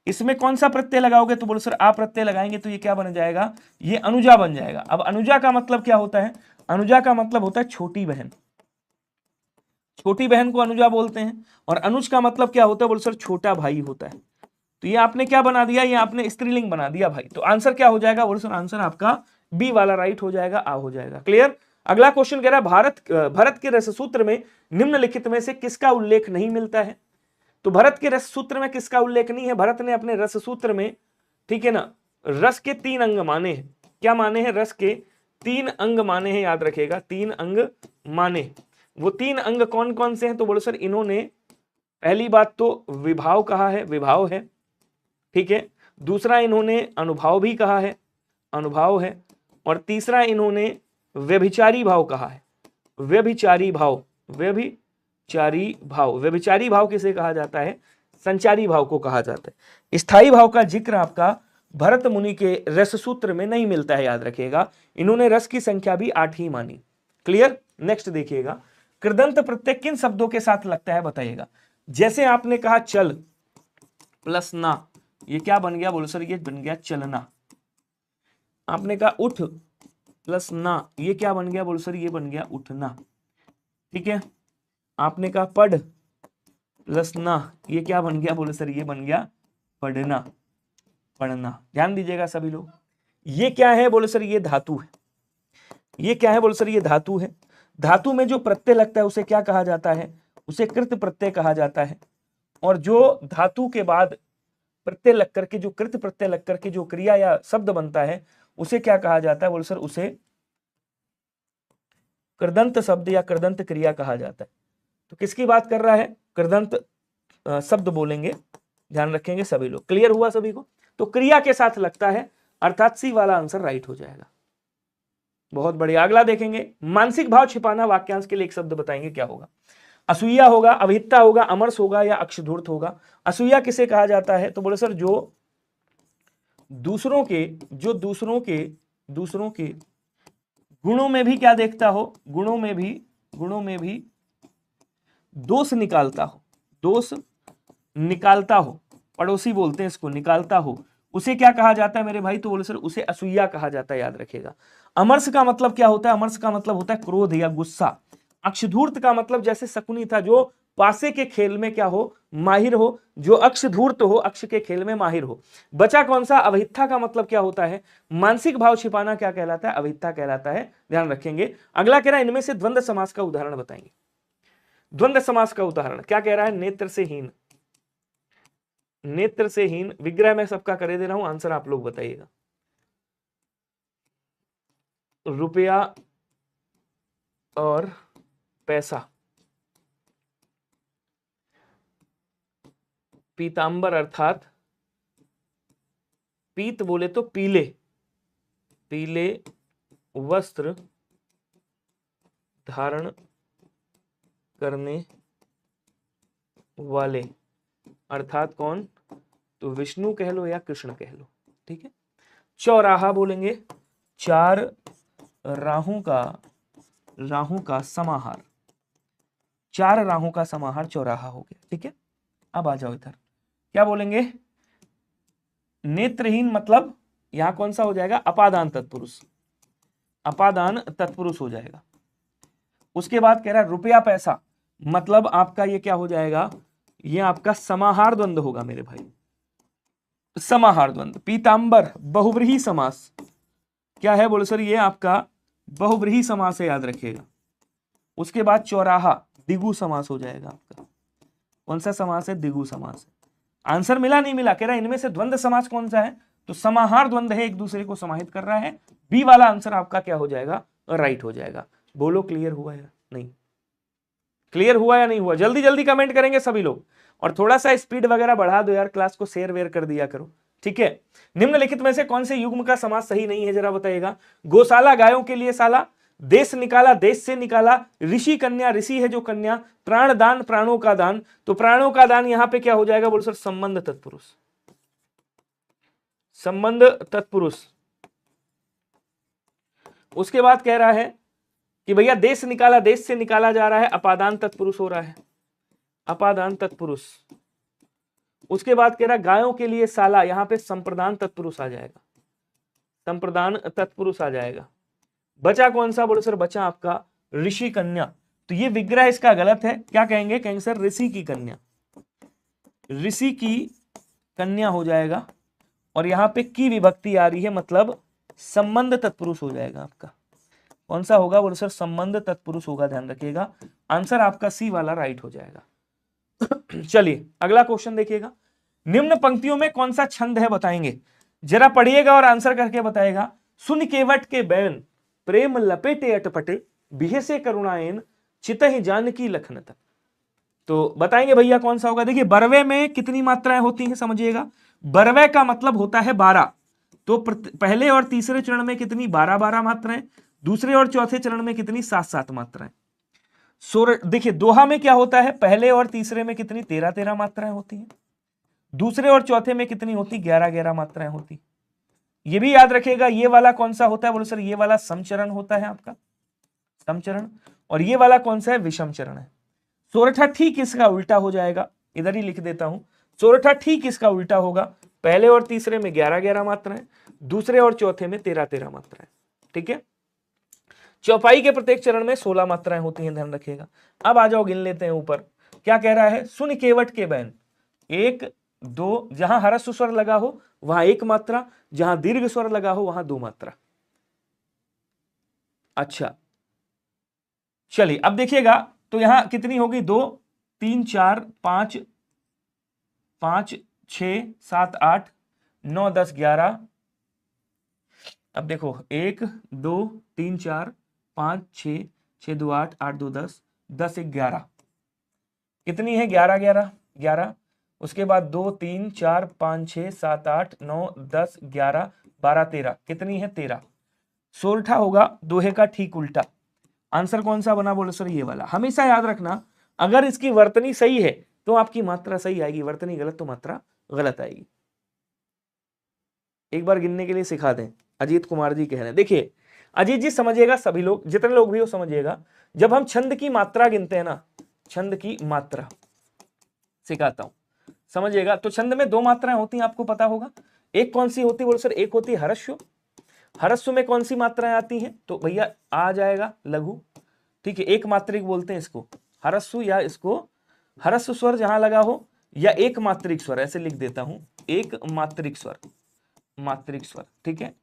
Speaker 1: इसमें कौन सा प्रत्यय लगाओगे? तो बोलो सर आ प्रत्यय लगाएंगे तो ये क्या बन जाएगा? ये अनुजा बन जाएगा। अब अनुजा का मतलब क्या होता है? अनुजा का मतलब होता है छोटी बहन, छोटी बहन को अनुजा बोलते हैं। और अनुज का मतलब क्या होता है? बोलो सर छोटा भाई होता है। तो ये आपने क्या बना दिया? ये आपने स्त्रीलिंग बना दिया भाई। तो आंसर क्या हो जाएगा? बोलो सर आंसर आपका बी वाला राइट हो जाएगा, आ हो जाएगा। क्लियर? अगला क्वेश्चन कह रहा है भरत के रससूत्र में निम्नलिखित में से किसका उल्लेख नहीं मिलता है? तो भरत के रस सूत्र में किसका उल्लेख नहीं है? भरत ने अपने रस सूत्र में, ठीक है ना, रस के 3 अंग माने हैं। क्या माने हैं? रस के 3 अंग माने हैं, याद रखिएगा 3 अंग माने। वो 3 अंग कौन कौन से हैं? तो बोलो सर इन्होंने पहली बात तो विभाव कहा है, विभाव है, ठीक है। दूसरा इन्होंने अनुभाव भी कहा है, अनुभाव है। और तीसरा इन्होंने व्यभिचारी भाव कहा है, व्यभिचारी भाव, व्यभिचारी भाव। व्यभिचारी भाव किसे कहा जाता है? संचारी भाव को कहा जाता है। स्थायी भाव का जिक्र आपका भरत मुनि के रस सूत्र में नहीं मिलता है, याद रखिएगा। इन्होंने रस की संख्या भी 8 ही मानी। क्लियर? नेक्स्ट देखिएगा, कृदंत प्रत्यय किन शब्दों के साथ लगता है बताइएगा। जैसे आपने कहा चल प्लस ना, ये क्या बन गया? बोलो सर ये बन गया चलना। आपने कहा उठ प्लस ना, ये क्या बन गया? बोलो सर ये बन गया उठना, ठीक है। आपने कहा पढ़ प्लस ना, ये क्या बन गया? बोलो सर ये बन गया पढ़ना, पढ़ना। ध्यान दीजिएगा सभी लोग, ये क्या है? बोलो सर ये धातु है। ये क्या है? बोलो सर ये धातु है। धातु में जो प्रत्यय लगता है उसे क्या कहा जाता है? उसे कृत प्रत्यय कहा जाता है। और जो धातु के बाद प्रत्यय लग करके, जो कृत प्रत्यय लग करके जो क्रिया या शब्द बनता है उसे क्या कहा जाता है? बोलो सर उसे कृदंत शब्द या कृदंत क्रिया कहा जाता है। तो किसकी बात कर रहा है? कृदंत शब्द बोलेंगे, ध्यान रखेंगे सभी लोग। क्लियर हुआ सभी को? तो क्रिया के साथ लगता है, अर्थात सी वाला आंसर राइट हो जाएगा। बहुत बढ़िया। अगला देखेंगे, मानसिक भाव छिपाना वाक्यांश के लिए एक शब्द बताएंगे, क्या होगा? असूया होगा, अभिहिता होगा, अमरस होगा या अक्षधूर्त होगा। असूया किसे कहा जाता है? तो बोले सर जो दूसरों के गुणों में भी क्या देखता हो? गुणों में भी दोष निकालता हो, दोष निकालता हो, पड़ोसी बोलते हैं इसको, निकालता हो, उसे क्या कहा जाता है मेरे भाई? तो बोले सर उसे असूया कहा जाता है, याद रखेगा। अमर्ष का मतलब क्या होता है? अमर्ष का मतलब होता है क्रोध या गुस्सा। अक्षधूर्त का मतलब जैसे शकुनी था, जो पासे के खेल में क्या हो? माहिर हो, जो अक्षधूर्त हो, अक्ष के खेल में माहिर हो। बचा कौन सा? अवहित्था का मतलब क्या होता है? मानसिक भाव छिपाना क्या कहलाता है? अवहित्था कहलाता है, ध्यान रखेंगे। अगला कह रहा है इनमें से द्वंद्व समास का उदाहरण बताएंगे। द्वंद्व समास का उदाहरण क्या कह रहा है? नेत्र से हीन, नेत्र से हीन। विग्रह में सबका करे दे रहा हूं, आंसर आप लोग बताइएगा। रुपया और पैसा, पीतांबर अर्थात पीत बोले तो पीले, पीले वस्त्र धारण करने वाले, अर्थात कौन? तो विष्णु कह लो या कृष्ण कह लो, ठीक है। चौराहा बोलेंगे, चार राहों का समाहार, चार राहों का समाहार चौराहा हो गया, ठीक है। अब आ जाओ इधर, क्या बोलेंगे? नेत्रहीन मतलब यहां कौन सा हो जाएगा? अपादान तत्पुरुष, अपादान तत्पुरुष हो जाएगा। उसके बाद कह रहा है रुपया पैसा, मतलब आपका ये क्या हो जाएगा? ये आपका समाहार द्वंद्व होगा मेरे भाई, समाहार द्वंद्व। पीतांबर बहुव्रीहि समास, क्या है? बोले सर ये आपका बहुव्रीहि समास है, याद रखिएगा। उसके बाद चौराहा द्विगु समास हो जाएगा आपका। कौन सा समास है? द्विगु समास है। आंसर मिला नहीं मिला? कह रहा है इनमें से द्वंद्व समास कौन सा है? तो समाहार द्वंद्व है, एक दूसरे को समाहित कर रहा है। बी वाला आंसर आपका क्या हो जाएगा? राइट हो जाएगा। बोलो क्लियर हुआ या नहीं? क्लियर हुआ या नहीं हुआ? जल्दी जल्दी कमेंट करेंगे सभी लोग, और थोड़ा सा स्पीड वगैरह बढ़ा दो यार, क्लास को शेयर वेयर कर दिया करो, ठीक है। निम्नलिखित में से कौन से युग्म का समास सही नहीं है, जरा बताइएगा। गौशाला गायों के लिए साला, देश निकाला देश से निकाला, ऋषि कन्या, ऋषि है जो कन्या, प्राणदान प्राणों का दान, तो प्राणों का दान यहां पे क्या हो जाएगा? बोलो सर संबंध तत्पुरुष, संबंध तत्पुरुष। उसके बाद कह रहा है कि भैया देश निकाला देश से निकाला जा रहा है, अपादान तत्पुरुष हो रहा है, अपादान तत्पुरुष। उसके बाद कह रहा है गायों के लिए साला, यहां पे संप्रदान तत्पुरुष आ जाएगा, संप्रदान तत्पुरुष आ जाएगा। बचा कौन सा? बोलो सर बचा आपका ऋषि कन्या, तो ये विग्रह इसका गलत है। क्या कहेंगे? कहेंगे सर ऋषि की कन्या, ऋषि की कन्या हो जाएगा, और यहां पे की विभक्ति आ रही है, मतलब संबंध तत्पुरुष हो जाएगा आपका। कौन सा होगा? बोलो सर संबंध तत्पुरुष होगा, ध्यान रखिएगा। आंसर आपका सी वाला राइट हो जाएगा। चलिए अगला क्वेश्चन देखिएगा। निम्न पंक्तियों में कौन सा छंद है बताएंगे, जरा पढ़िएगा और आंसर करके बताएगा। सुन केवट के बैन, प्रेम लपेटे अटपटे, बिहे से करुणाएन, चितहि जानकी लखन तक। तो बताएंगे भैया कौन सा होगा। देखिए बरवे में कितनी मात्राएं होती हैं समझिएगा। बरवे का मतलब होता है 12, तो पहले और तीसरे चरण में कितनी? 12 मात्राएं। दूसरे और चौथे चरण में कितनी? 7 मात्राएं। देखिए दोहा में क्या होता है? पहले और तीसरे में कितनी? 13 मात्राएं होती हैं। दूसरे और चौथे में कितनी होती? 11 मात्राएं होती। ये भी याद रखिएगा। ये वाला कौन सा होता है? बोलो सर ये वाला समचरण होता है आपका, समचरण। और ये वाला कौन सा है? विषम चरण है। सोरठा ठीक इसका उल्टा हो जाएगा, इधर ही लिख देता हूं। सोरठा ठीक इसका उल्टा होगा। पहले और तीसरे में 11 मात्राएं, दूसरे और चौथे में 13 मात्राएं, ठीक है। चौपाई के प्रत्येक चरण में 16 मात्राएं होती हैं, ध्यान रखिएगा। अब आ जाओ गिन लेते हैं ऊपर। क्या कह रहा है? सुन केवट के बैन, 1 2, जहां ह्रस्व स्वर लगा हो वहां 1 मात्रा, जहां दीर्घ स्वर लगा हो वहां 2 मात्रा। अच्छा चलिए अब देखिएगा, तो यहां कितनी होगी? 2 3 4 5 5 6 7 8 9 10 11। अब देखो 1 2 3 4 5 6 6 2 8 8 2 10 10 1 11, कितनी है? 11। उसके बाद 2 3 4 5 6 7 8 9 10 11 12 13, कितनी है? 13। सोरठा होगा दोहे का ठीक उल्टा। आंसर कौन सा बना? बोलो सर ये वाला। हमेशा याद रखना, अगर इसकी वर्तनी सही है तो आपकी मात्रा सही आएगी, वर्तनी गलत तो मात्रा गलत आएगी। एक बार गिनने के लिए सिखा दें, अजीत कुमार जी कह रहे हैं। देखिए अजीत जी समझिएगा, सभी लोग जितने लोग भी हो समझिएगा, जब हम छंद की मात्रा गिनते हैं ना, छंद की मात्रा सिखाता हूं, समझिएगा। तो छंद में दो मात्राएं होती हैं, आपको पता होगा। एक कौन सी होती है बोलो सर? एक होती है हरस्व। हरस्व में कौन सी मात्राएं आती हैं? तो भैया आ जाएगा लघु, ठीक है, एक मात्रिक बोलते हैं इसको हरस्व, या इसको हरस्व स्वर जहां लगा हो, या एक मात्रिक स्वर, ऐसे लिख देता हूं, एक मात्रिक स्वर, मात्रिक स्वर, ठीक है।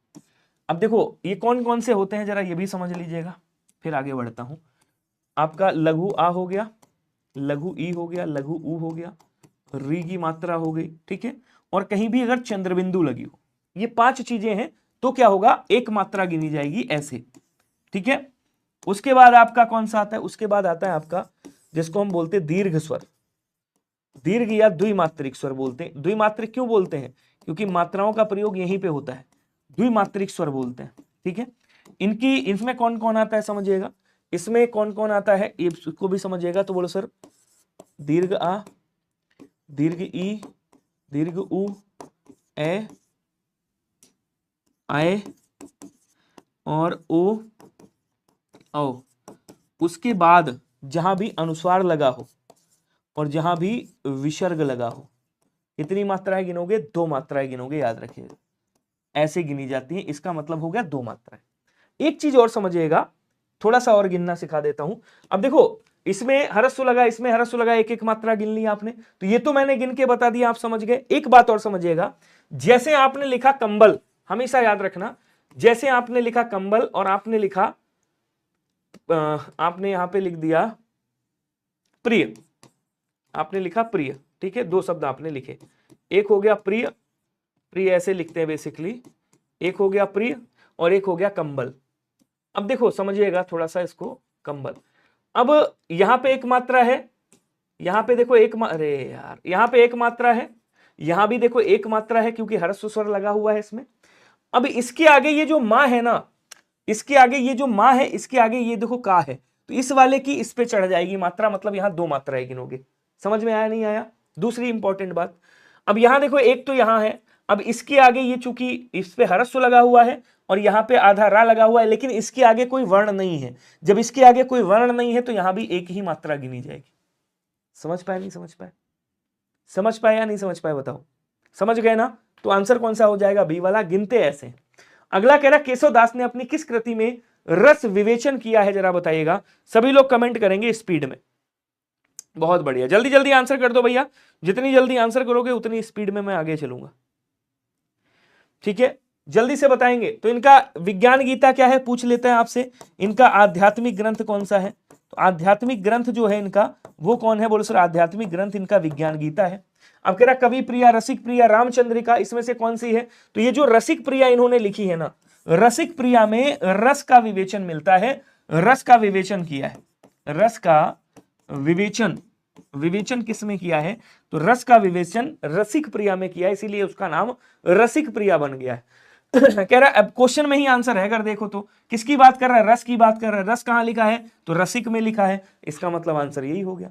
Speaker 1: अब देखो ये कौन कौन से होते हैं जरा ये भी समझ लीजिएगा, फिर आगे बढ़ता हूं। आपका लघु आ हो गया, लघु ई हो गया, लघु ऊ हो गया, री की मात्रा हो गई, ठीक है। और कहीं भी अगर चंद्रबिंदु लगी हो, ये 5 चीजें हैं, तो क्या होगा? एक मात्रा गिनी जाएगी ऐसे, ठीक है। उसके बाद आपका कौन सा आता है? उसके बाद आता है आपका जिसको हम बोलते हैं दीर्घ स्वर, दीर्घ या द्विमात्रिक स्वर बोलते हैं। द्विमात्रिक क्यों बोलते हैं? क्योंकि मात्राओं का प्रयोग यहीं पे होता है, द्विमात्रिक स्वर बोलते हैं, ठीक है। इसमें कौन कौन आता है समझिएगा, इसमें कौन कौन आता है इसको भी समझिएगा। तो बोलो सर, दीर्घ आ, दीर्घ ई, दीर्घ उ, ए, आए और ओ, औ। उसके बाद जहां भी अनुस्वार लगा हो और जहां भी विसर्ग लगा हो, कितनी मात्राएं गिनोगे? 2 मात्राएं गिनोगे, याद रखिएगा, ऐसे गिनी जाती है। इसका मतलब हो गया 2 मात्राएं। एक चीज और समझिएगा, थोड़ा सा और गिनना सिखा देता हूं। अब देखो इसमें हरस्व लगा, इसमें हरस्व लगा, एक एक मात्रा गिन ली आपने, तो ये तो मैंने गिन के बता दिया, आप समझ गए। एक बात और समझिएगा, जैसे आपने लिखा कंबल, हमेशा याद रखना, जैसे आपने लिखा कंबल और आपने लिखा आपने यहां पे लिख दिया प्रिय, आपने लिखा प्रिय, ठीक है, 2 शब्द आपने लिखे, एक हो गया प्रिय, प्रिय ऐसे लिखते हैं बेसिकली, एक हो गया प्रिय और एक हो गया कंबल। अब देखो समझिएगा थोड़ा सा इसको, कंबल। अब यहां पे एक मात्रा है, यहां पे देखो अरे यार, यहां पे एक मात्रा है, यहां भी देखो एक मात्रा है, क्योंकि हरस्व स्वर लगा हुआ है इसमें। अब इसके आगे ये जो मां है ना, इसके आगे ये जो मां है, इसके आगे ये देखो का है, तो इस वाले की इस पे चढ़ जाएगी मात्रा, मतलब यहां 2 मात्राएं गिनोगे। समझ में आया नहीं आया? दूसरी इंपॉर्टेंट बात, अब यहां देखो एक तो यहां है, अब इसके आगे ये चूंकि इस पे हरस्व लगा हुआ है और यहाँ पे आधा रा लगा हुआ है, लेकिन इसके आगे कोई वर्ण नहीं है। जब इसके आगे कोई वर्ण नहीं है तो यहां भी एक ही मात्रा गिनी जाएगी। समझ पाए नहीं समझ पाए? समझ पाए या नहीं समझ पाए बताओ? समझ गए ना? तो आंसर कौन सा हो जाएगा? बी वाला, गिनते ऐसे। अगला कह रहा केशव दास ने अपनी किस कृति में रस विवेचन किया है, जरा बताइएगा। सभी लोग कमेंट करेंगे स्पीड में। बहुत बढ़िया, जल्दी जल्दी आंसर कर दो भैया, जितनी जल्दी आंसर करोगे उतनी स्पीड में मैं आगे चलूंगा, ठीक है। जल्दी से बताएंगे। तो इनका विज्ञान गीता क्या है पूछ लेते हैं आपसे। इनका आध्यात्मिक ग्रंथ कौन सा है? तो आध्यात्मिक ग्रंथ जो है इनका वो कौन है? बोलो सर, आध्यात्मिक ग्रंथ इनका विज्ञान गीता है। अब कह रहा कवि प्रिया, रसिक प्रिया, रामचंद्रिका, इसमें से कौन सी है? तो ये जो रसिक प्रिया इन्होंने लिखी है ना, रसिक प्रिया में रस का विवेचन मिलता है, रस का विवेचन किया है, रस का विवेचन, विवेचन किसमें किया है? तो रस का विवेचन रसिक प्रिया में किया है, इसीलिए उसका नाम रसिक प्रिया बन गया है। कह रहा है, अब क्वेश्चन में ही आंसर है, अगर देखो तो किसकी बात कर रहा है? रस की बात कर रहा है। रस कहां लिखा है? तो रसिक में लिखा है, इसका मतलब आंसर यही हो गया।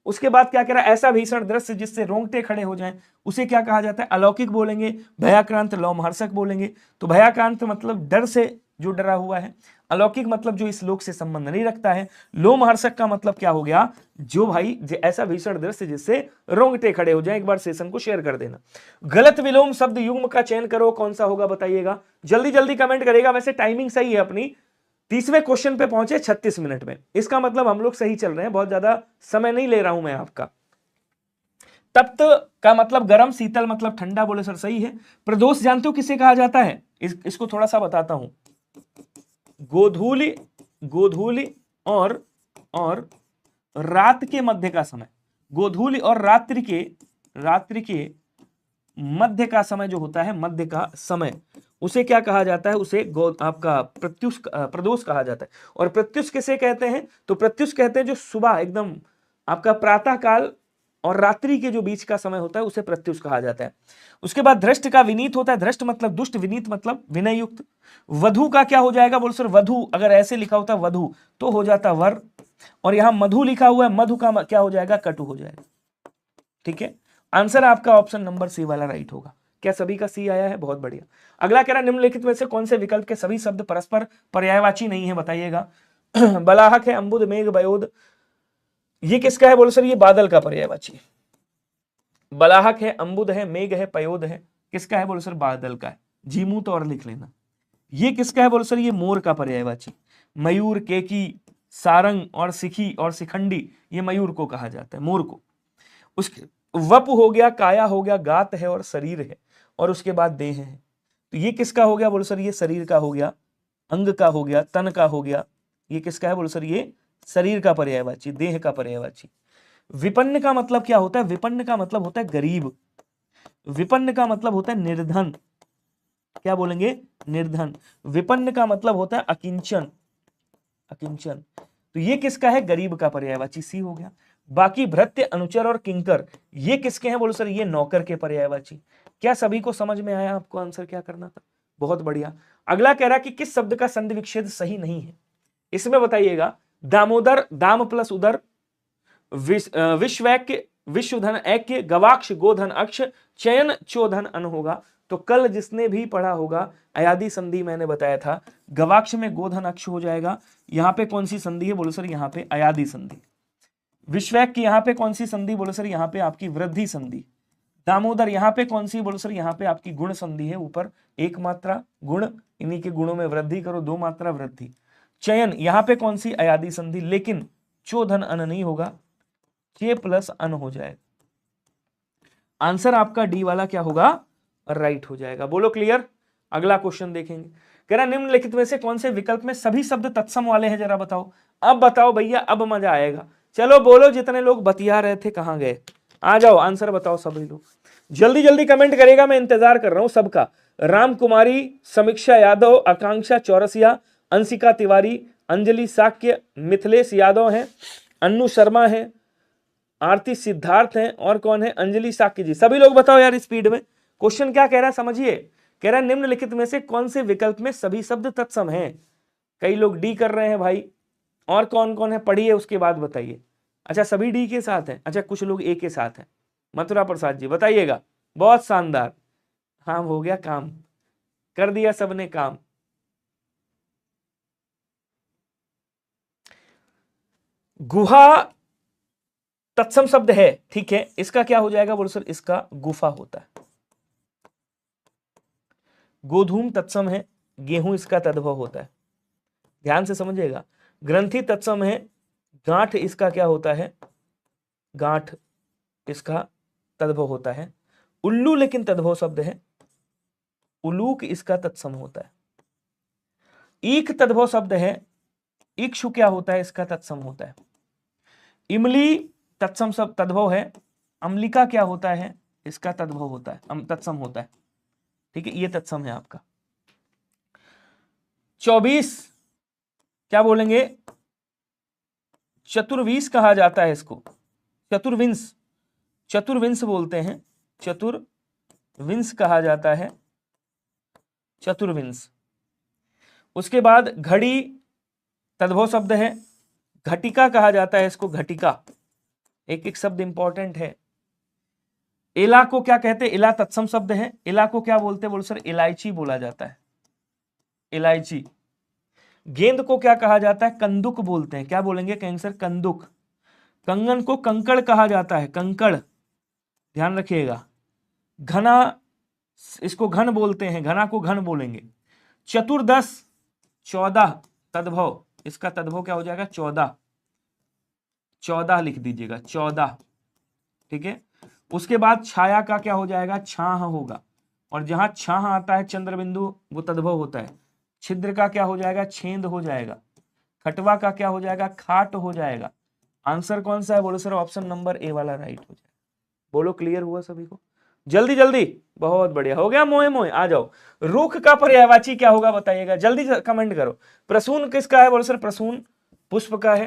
Speaker 1: उसके बाद क्या कह रहा है? ऐसा भीषण दृश्य जिससे रोंगटे खड़े हो जाएं, उसे क्या कहा जाता है? अलौकिक बोलेंगे, भयाक्रांत, लोमहर्षक बोलेंगे। तो भयाक्रांत मतलब डर से जो डरा हुआ है, अलौकिक मतलब जो इस लोक से संबंध नहीं रखता है, लोमहर्षक का मतलब क्या हो गया? जो भाई ऐसा भीषण दृश्य जिससे रोंगटे खड़े हो जाए। एक बार सेशन को शेयर कर देना। गलत विलोम शब्द युग्म का चयन करो, कौन सा होगा बताइएगा। जल्दी जल्दी कमेंट करेगा। वैसे टाइमिंग सही है अपनी, 30वें क्वेश्चन पे पहुंचे 36 मिनट में, इसका मतलब हम लोग सही चल रहे हैं, बहुत ज्यादा समय नहीं ले रहा हूं मैं आपका। तप्त का मतलब गर्म, शीतल मतलब ठंडा, बोले सर सही है। प्रदोष जानते हो किसे कहा जाता है? इसको थोड़ा सा बताता हूं। गोधूली, गोधूली और रात के मध्य का समय, गोधूली और रात्रि के मध्य का समय जो होता है, मध्य का समय, उसे क्या कहा जाता है? उसे आपका प्रदोष कहा जाता है। और प्रत्युष किसे कहते हैं? तो प्रत्युष कहते हैं जो सुबह एकदम आपका प्रातः काल और रात्रि के जो बीच का समय होता है, उसे प्रत्युष कहा जाता है। उसके बाद धृष्ट का विनीत होता है, धृष्ट मतलब दुष्ट, विनीत मतलब विनय युक्त। वधु का क्या हो जाएगा? बोल सर वधु, अगर ऐसे लिखा होता वधु तो हो जाता वर, और यहां मधु लिखा हुआ है, मधु का क्या हो जाएगा? कटु हो जाएगा, ठीक है। आंसर आपका ऑप्शन नंबर सी वाला राइट होगा। क्या सभी का सी आया है? बहुत बढ़िया। अगला कह रहा निम्नलिखित में से कौन से विकल्प के सभी शब्द परस्पर पर्यायवाची नहीं है, बताइएगा। बलाहक है, अंबुद, मेघ, बयोद, ये किसका है बोलो सर? ये बादल का पर्यायवाची। बलाहक है, अंबुद है, मेघ है, पयोद है, किसका है बोलो सर? बादल का है। झीमू तो और लिख लेना। ये किसका है बोलो सर? ये मोर का पर्यायवाची। मयूर, केकी, सारंग और सिखी और शिखंडी, ये मयूर को कहा जाता है, मोर को। उसके वप हो गया, काया हो गया, गात है और शरीर है, और उसके बाद देह है। तो ये किसका हो गया बोलो सर? ये शरीर का हो गया, अंग का हो गया, तन का हो गया। ये किसका है बोलो सर? ये शरीर का पर्यायवाची, देह का पर्यायवाची। विपन्न का मतलब क्या होता है? विपन्न का मतलब होता है गरीब। विपन्न का मतलब होता है निर्धन। क्या बोलेंगे? निर्धन। विपन्न का मतलब होता है अकिंचन, अकिंचन। तो ये किसका है? गरीब का पर्यायवाची, सी हो गया। बाकी भृत्य, अनुचर और किंकर, ये किसके हैं बोलो सर? ये नौकर के पर्यायवाची। क्या सभी को समझ में आया? आपको आंसर क्या करना था? बहुत बढ़िया। अगला कह रहा कि किस शब्द का संधि विच्छेद सही नहीं है? इसमें बताइएगा। दामोदर, दाम प्लस उदर, विश्वैक्य, विश्वधन ऐक्य, गवाक्ष गोधन अक्ष, चयन चोधन अन होगा। तो कल जिसने भी पढ़ा होगा अयादी संधि मैंने बताया था, गवाक्ष में गोधन अक्ष हो जाएगा। यहां पे कौन सी संधि है बोलो सर? यहां पे अयादी संधि। विश्वैक्य यहां पे कौन सी संधि बोलो सर? यहां पे आपकी वृद्धि संधि। दामोदर यहां पे कौन सी बोलो सर? यहां पे आपकी गुण संधि है, ऊपर एक मात्रा गुण, इन्हीं के गुणों में वृद्धि करो, दो मात्रा वृद्धि। चयन यहां पे कौन सी? अयादी संधि, लेकिन चोधन अन नहीं होगा, के प्लस अन हो जाएगा। आंसर आपका डी वाला क्या होगा? राइट हो जाएगा। बोलो क्लियर। अगला क्वेश्चन देखेंगे। कह रहा निम्नलिखित में से कौन से विकल्प में सभी शब्द तत्सम वाले हैं? जरा बताओ। अब बताओ भैया, अब मजा आएगा। चलो बोलो, जितने लोग बतिया रहे थे कहां गए? आ जाओ, आंसर बताओ सभी लोग। जल्दी जल्दी कमेंट करेगा, मैं इंतजार कर रहा हूं सबका। राम कुमारी, समीक्षा यादव, आकांक्षा चौरसिया, अंशिका तिवारी, अंजलि साक्य, मिथिलेश यादव है, अन्नू शर्मा है, आरती सिद्धार्थ हैं, और कौन है? अंजलि साक्य जी। सभी लोग बताओ यार स्पीड में। क्वेश्चन क्या कह रहा है समझिए। कह रहा है निम्नलिखित में से कौन से विकल्प में सभी शब्द तत्सम हैं? कई लोग डी कर रहे हैं भाई, और कौन कौन है पढ़िए उसके बाद बताइए। अच्छा, सभी डी के साथ हैं। अच्छा, कुछ लोग ए के साथ हैं। मथुरा प्रसाद जी बताइएगा। बहुत शानदार। हाँ, हो गया काम, कर दिया सबने काम। गुहा तत्सम शब्द है, ठीक है। इसका क्या हो जाएगा बोलो सर? इसका गुफा होता है। गोधूम तत्सम है, गेहूं इसका तद्भव होता है। ध्यान से समझिएगा। ग्रंथि तत्सम है, गांठ इसका क्या होता है? गांठ इसका तद्भव होता है। उल्लू लेकिन तद्भव शब्द है, उलूक इसका तत्सम होता है। ईख तद्भव शब्द है, इक्षु क्या होता है? इसका तत्सम होता है। इमली तत्सम शब्द तद्भव है, अम्लिका क्या होता है? इसका तद्भव होता है, तत्सम होता है। ठीक है, ये तत्सम है आपका। 24 क्या बोलेंगे? चतुर्विंश कहा जाता है इसको, चतुर्विंश, चतुर्विंश बोलते हैं, चतुर्विंश कहा जाता है, चतुर्विंश। उसके बाद घड़ी तद्भव शब्द है, घटिका कहा जाता है इसको, घटिका। एक एक शब्द इंपॉर्टेंट है। इला को क्या कहते हैं? इला तत्सम शब्द है। इला को क्या बोलते हैं बोलो सर? इलायची बोला जाता है, इलायची। गेंद को क्या कहा जाता है? कंदुक बोलते हैं। क्या बोलेंगे? कहेंगे सर कंदुक। कंगन को कंकड़ कहा जाता है, कंकड़, ध्यान रखिएगा। घना इसको घन बोलते हैं, घना को घन बोलेंगे। चतुर्दश 14 तद्भव, इसका तद्भव क्या हो जाएगा? 14, 14 लिख दीजिएगा, 14। ठीक है। उसके बाद छाया का क्या हो जाएगा? छाह होगा, और जहां छाह आता है चंद्र बिंदु वो तद्भव होता है। छिद्र का क्या हो जाएगा? छेद हो जाएगा। खटवा का क्या हो जाएगा? खाट हो जाएगा। आंसर कौन सा है बोलो सर? ऑप्शन नंबर ए वाला राइट हो जाएगा। बोलो क्लियर हुआ सभी को? जल्दी जल्दी, बहुत बढ़िया हो गया। मोए मोए आ जाओ। रुख का पर्यायवाची क्या होगा बताइएगा, जल्दी कमेंट करो। प्रसून किसका है बोलो सर? प्रसून पुष्प का है,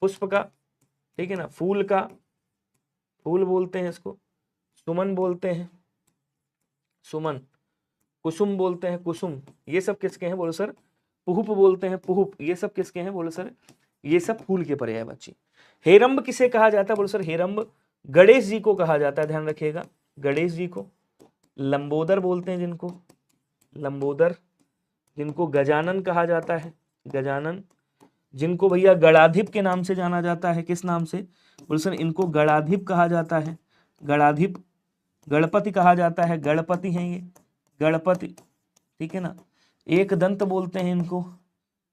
Speaker 1: पुष्प का, ठीक है ना। फूल का, फूल बोलते हैं इसको। सुमन बोलते हैं, सुमन। कुसुम बोलते हैं, कुसुम। ये सब किसके हैं बोलो सर? पुहुप बोलते हैं, पुहुप। ये सब किसके हैं बोलो सर? ये सब फूल के पर्यायवाची। हेरंब किसे कहा जाता है बोलो सर? हेरंब गणेश जी को कहा जाता है, ध्यान रखिएगा, गणेश जी को। लंबोदर बोलते हैं जिनको, लंबोदर। जिनको गजानन कहा जाता है, गजानन। जिनको भैया गणाधिप के नाम से जाना जाता है। किस नाम से? बोले सर इनको गणाधिप कहा जाता है। गणाधिप, गणपति कहा जाता है, गणपति हैं ये, गणपति, ठीक है ना। एक दंत बोलते हैं इनको,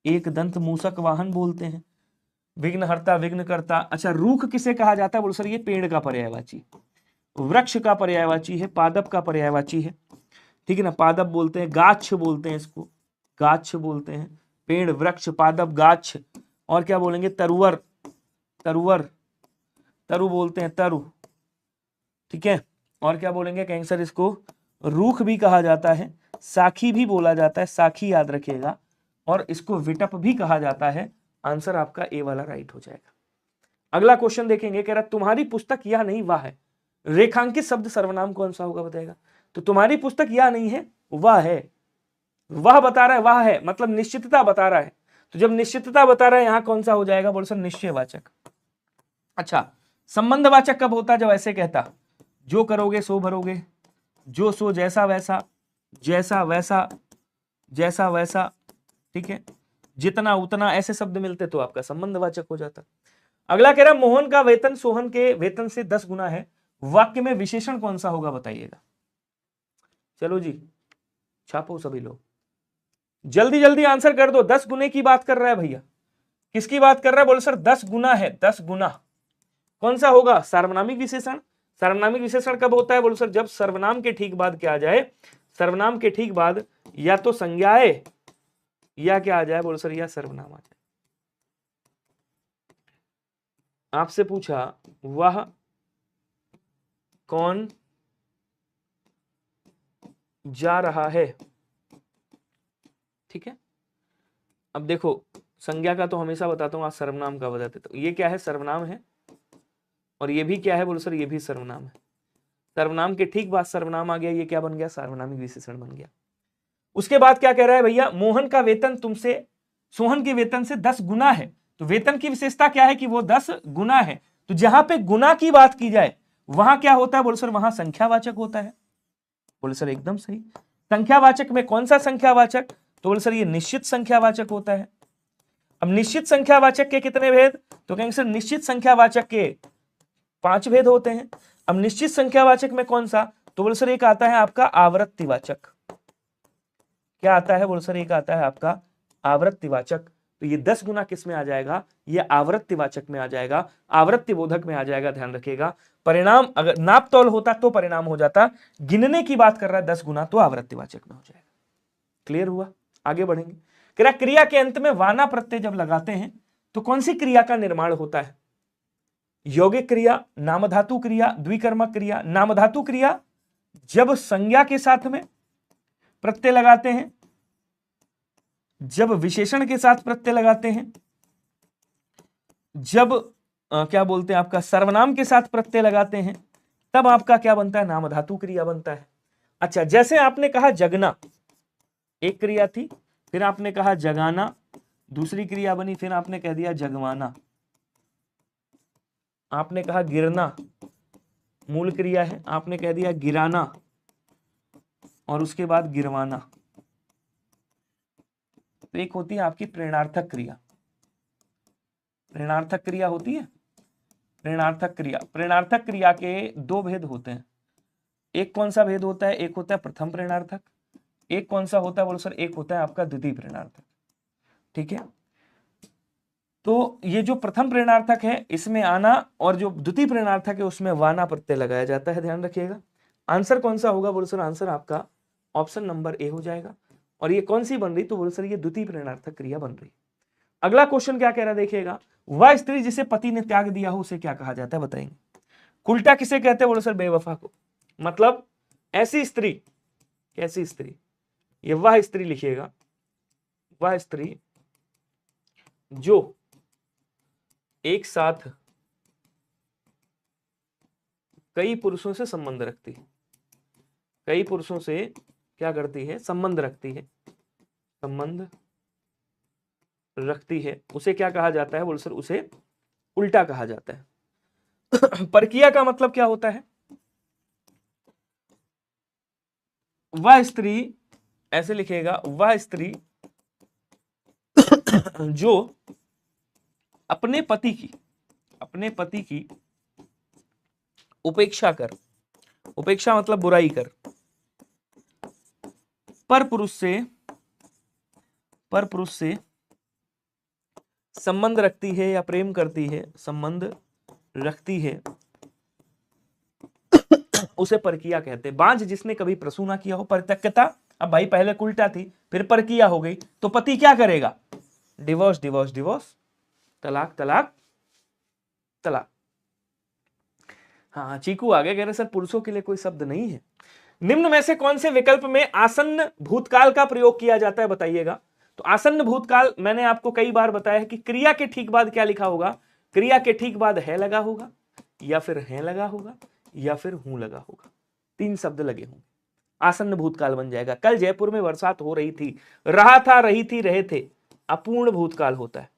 Speaker 1: एक दंत मूषक वाहन बोलते हैं, विघ्नहर्ता, विघ्नकर्ता। अच्छा, रूख किसे कहा जाता है? बोले सर ये पेड़ का पर्यायवाची, वृक्ष का पर्यायवाची है, पादप का पर्यायवाची है, ठीक है ना। पादप बोलते हैं, गाछ बोलते हैं इसको, गाछ बोलते हैं, पेड़, वृक्ष, पादप, गाछ। और क्या बोलेंगे? तरुवर, तरुवर, तरु बोलते हैं, तरु, ठीक है। और क्या बोलेंगे? कहेंगे सर इसको रूख भी कहा जाता है, साखी भी बोला जाता है, साखी याद रखिएगा, और इसको विटप भी कहा जाता है। आंसर आपका ए वाला राइट हो जाएगा। अगला क्वेश्चन देखेंगे, कह रहा तुम्हारी पुस्तक यह नहीं वह है, रेखांकित शब्द सर्वनाम कौन सा होगा बताएगा। तो तुम्हारी पुस्तक यह नहीं है, वह है, वह बता रहा है, वह है मतलब निश्चितता बता रहा है। तो जब निश्चितता बता रहा है यहां कौन सा हो जाएगा? बोल सर निश्चयवाचक। अच्छा, संबंधवाचक कब होता? जब ऐसे कहता, जो करोगे सो भरोगे, जो सो जैसा वैसा, जैसा वैसा, जैसा वैसा, ठीक है, जितना उतना, ऐसे शब्द मिलते तो आपका संबंधवाचक हो जाता। अगला कह रहा मोहन का वेतन सोहन के वेतन से 10 गुना है, वाक्य में विशेषण कौन सा होगा बताइएगा। चलो जी छापो सभी लोग, जल्दी जल्दी आंसर कर दो। 10 गुने की बात कर रहा है भैया, किसकी बात कर रहा है? बोलो सर 10 गुना है, 10 गुना। कौन सा होगा? सार्वनामिक विशेषण। सार्वनामिक विशेषण कब होता है? बोलो सर जब सर्वनाम के ठीक बाद क्या आ जाए? सर्वनाम के ठीक बाद या तो संज्ञा आए या क्या आ जाए? बोलो सर या सर्वनाम आ जाए। आपसे पूछा वह कौन जा रहा है, ठीक है। अब देखो संज्ञा का तो हमेशा बताता हूं, आज सर्वनाम का बताते। तो ये क्या है? सर्वनाम है, और ये भी क्या है? बोलो सर ये भी सर्वनाम है। सर्वनाम के ठीक बाद सर्वनाम आ गया, ये क्या बन गया? सार्वनामिक विशेषण बन गया। उसके बाद क्या कह रहा है भैया? मोहन का वेतन तुमसे, सोहन के वेतन से 10 गुना है। तो वेतन की विशेषता क्या है? कि वो 10 गुना है। तो जहां पे गुना की बात की जाए वहां क्या होता है? बोलो सर वहां संख्यावाचक होता है। बोले सर एकदम सही। संख्यावाचक में कौन सा संख्यावाचक? तो बोले सर ये निश्चित संख्यावाचक होता है। अब निश्चित संख्यावाचक के कितने भेद? तो कहेंगे सर निश्चित संख्यावाचक के 5 भेद होते हैं। अब निश्चित संख्यावाचक में कौन सा? तो बोले सर एक आता है आपका आवृत्तिवाचक। क्या आता है? बोले सर एक आता है आपका आवृत्तिवाचक। तो ये 10 गुना किस में आ जाएगा? ये आवृत्तिवाचक में आ जाएगा, आवृत्ति बोधक में आ जाएगा। ध्यान रखिएगा, परिणाम अगर नाप तौल होता तो परिणाम हो जाता, गिनने की बात कर रहा है 10 गुना तो आवृत्तिवाचक में हो जाएगा। क्लियर हुआ? आगे बढ़ेंगे। क्रिया के अंत में वाना प्रत्यय जब लगाते हैं तो कौन सी क्रिया का निर्माण होता है? यौगिक क्रिया, नामधातु क्रिया, द्विकर्मक क्रिया। नामधातु क्रिया जब संज्ञा के साथ में प्रत्यय लगाते हैं, जब विशेषण के साथ प्रत्यय लगाते हैं, जब क्या बोलते हैं आपका सर्वनाम के साथ प्रत्यय लगाते हैं, तब आपका क्या बनता है? नामधातु क्रिया बनता है। अच्छा, जैसे आपने कहा जगना, एक क्रिया थी, फिर आपने कहा जगाना, दूसरी क्रिया बनी, फिर आपने कह दिया जगवाना। आपने कहा गिरना, मूल क्रिया है, आपने कह दिया गिराना, और उसके बाद गिरवाना। तो एक होती है आपकी प्रेरणार्थक क्रिया। प्रेरणार्थक क्रिया होती है, प्रेरणार्थक क्रिया। प्रेरणार्थक क्रिया के 2 भेद होते हैं। एक कौन सा भेद होता है? एक होता है प्रथम प्रेरणार्थक, एक कौन सा होता है? बोलो सर एक होता है आपका द्वितीय प्रेरणार्थक, ठीक है। तो ये जो प्रथम प्रेरणार्थक है इसमें आना, और जो द्वितीय प्रेरणार्थक है उसमें वाना प्रत्यय लगाया जाता है। ध्यान रखिएगा। आंसर कौन सा होगा? बोलो सर आंसर आपका ऑप्शन नंबर ए हो जाएगा। और ये कौन सी बन रही? तो बोलो सर ये द्वितीय प्रेरणार्थक क्रिया बन रही। अगला क्वेश्चन क्या कह रहा है देखिएगा, वह स्त्री जिसे पति ने त्याग दिया हो उसे क्या कहा जाता है बताएंगे। उल्टा किसे कहते हैं? बोलो सर बेवफा को। मतलब ऐसी स्त्री, कैसी स्त्री? ये वह स्त्री लिखिएगा, वह स्त्री जो एक साथ कई पुरुषों से संबंध रखती है, कई पुरुषों से क्या करती है? संबंध रखती है, संबंध रखती है, उसे क्या कहा जाता है? बोलो सर उसे उल्टा कहा जाता है। परकीय का मतलब क्या होता है? वह स्त्री, ऐसे लिखेगा, वह स्त्री जो अपने पति की उपेक्षा कर, उपेक्षा मतलब बुराई कर, पर पुरुष से संबंध रखती है या प्रेम करती है, संबंध रखती है, उसे परकिया कहते हैं। बांझ जिसने कभी प्रसून ना किया हो, परित्यक्ता, अब भाई पहले उल्टा थी फिर परकिया हो गई, तो पति क्या करेगा? डिवोर्स डिवोर्स डिवोर्स, तलाक तलाक तलाक। हाँ चीकू आगे कह रहे सर पुरुषों के लिए कोई शब्द नहीं है। निम्न में से कौन से विकल्प में आसन्न भूतकाल का प्रयोग किया जाता है बताइएगा। तो आसन्न भूतकाल मैंने आपको कई बार बताया है कि क्रिया के ठीक बाद क्या लिखा होगा? क्रिया के ठीक बाद है लगा होगा, या फिर है लगा होगा, या फिर हूं लगा होगा। 3 शब्द लगे होंगे, आसन्न भूतकाल बन जाएगा। कल जयपुर में बरसात हो रही थी, रहा था, रही थी, रहे थे, अपूर्ण भूतकाल होता है।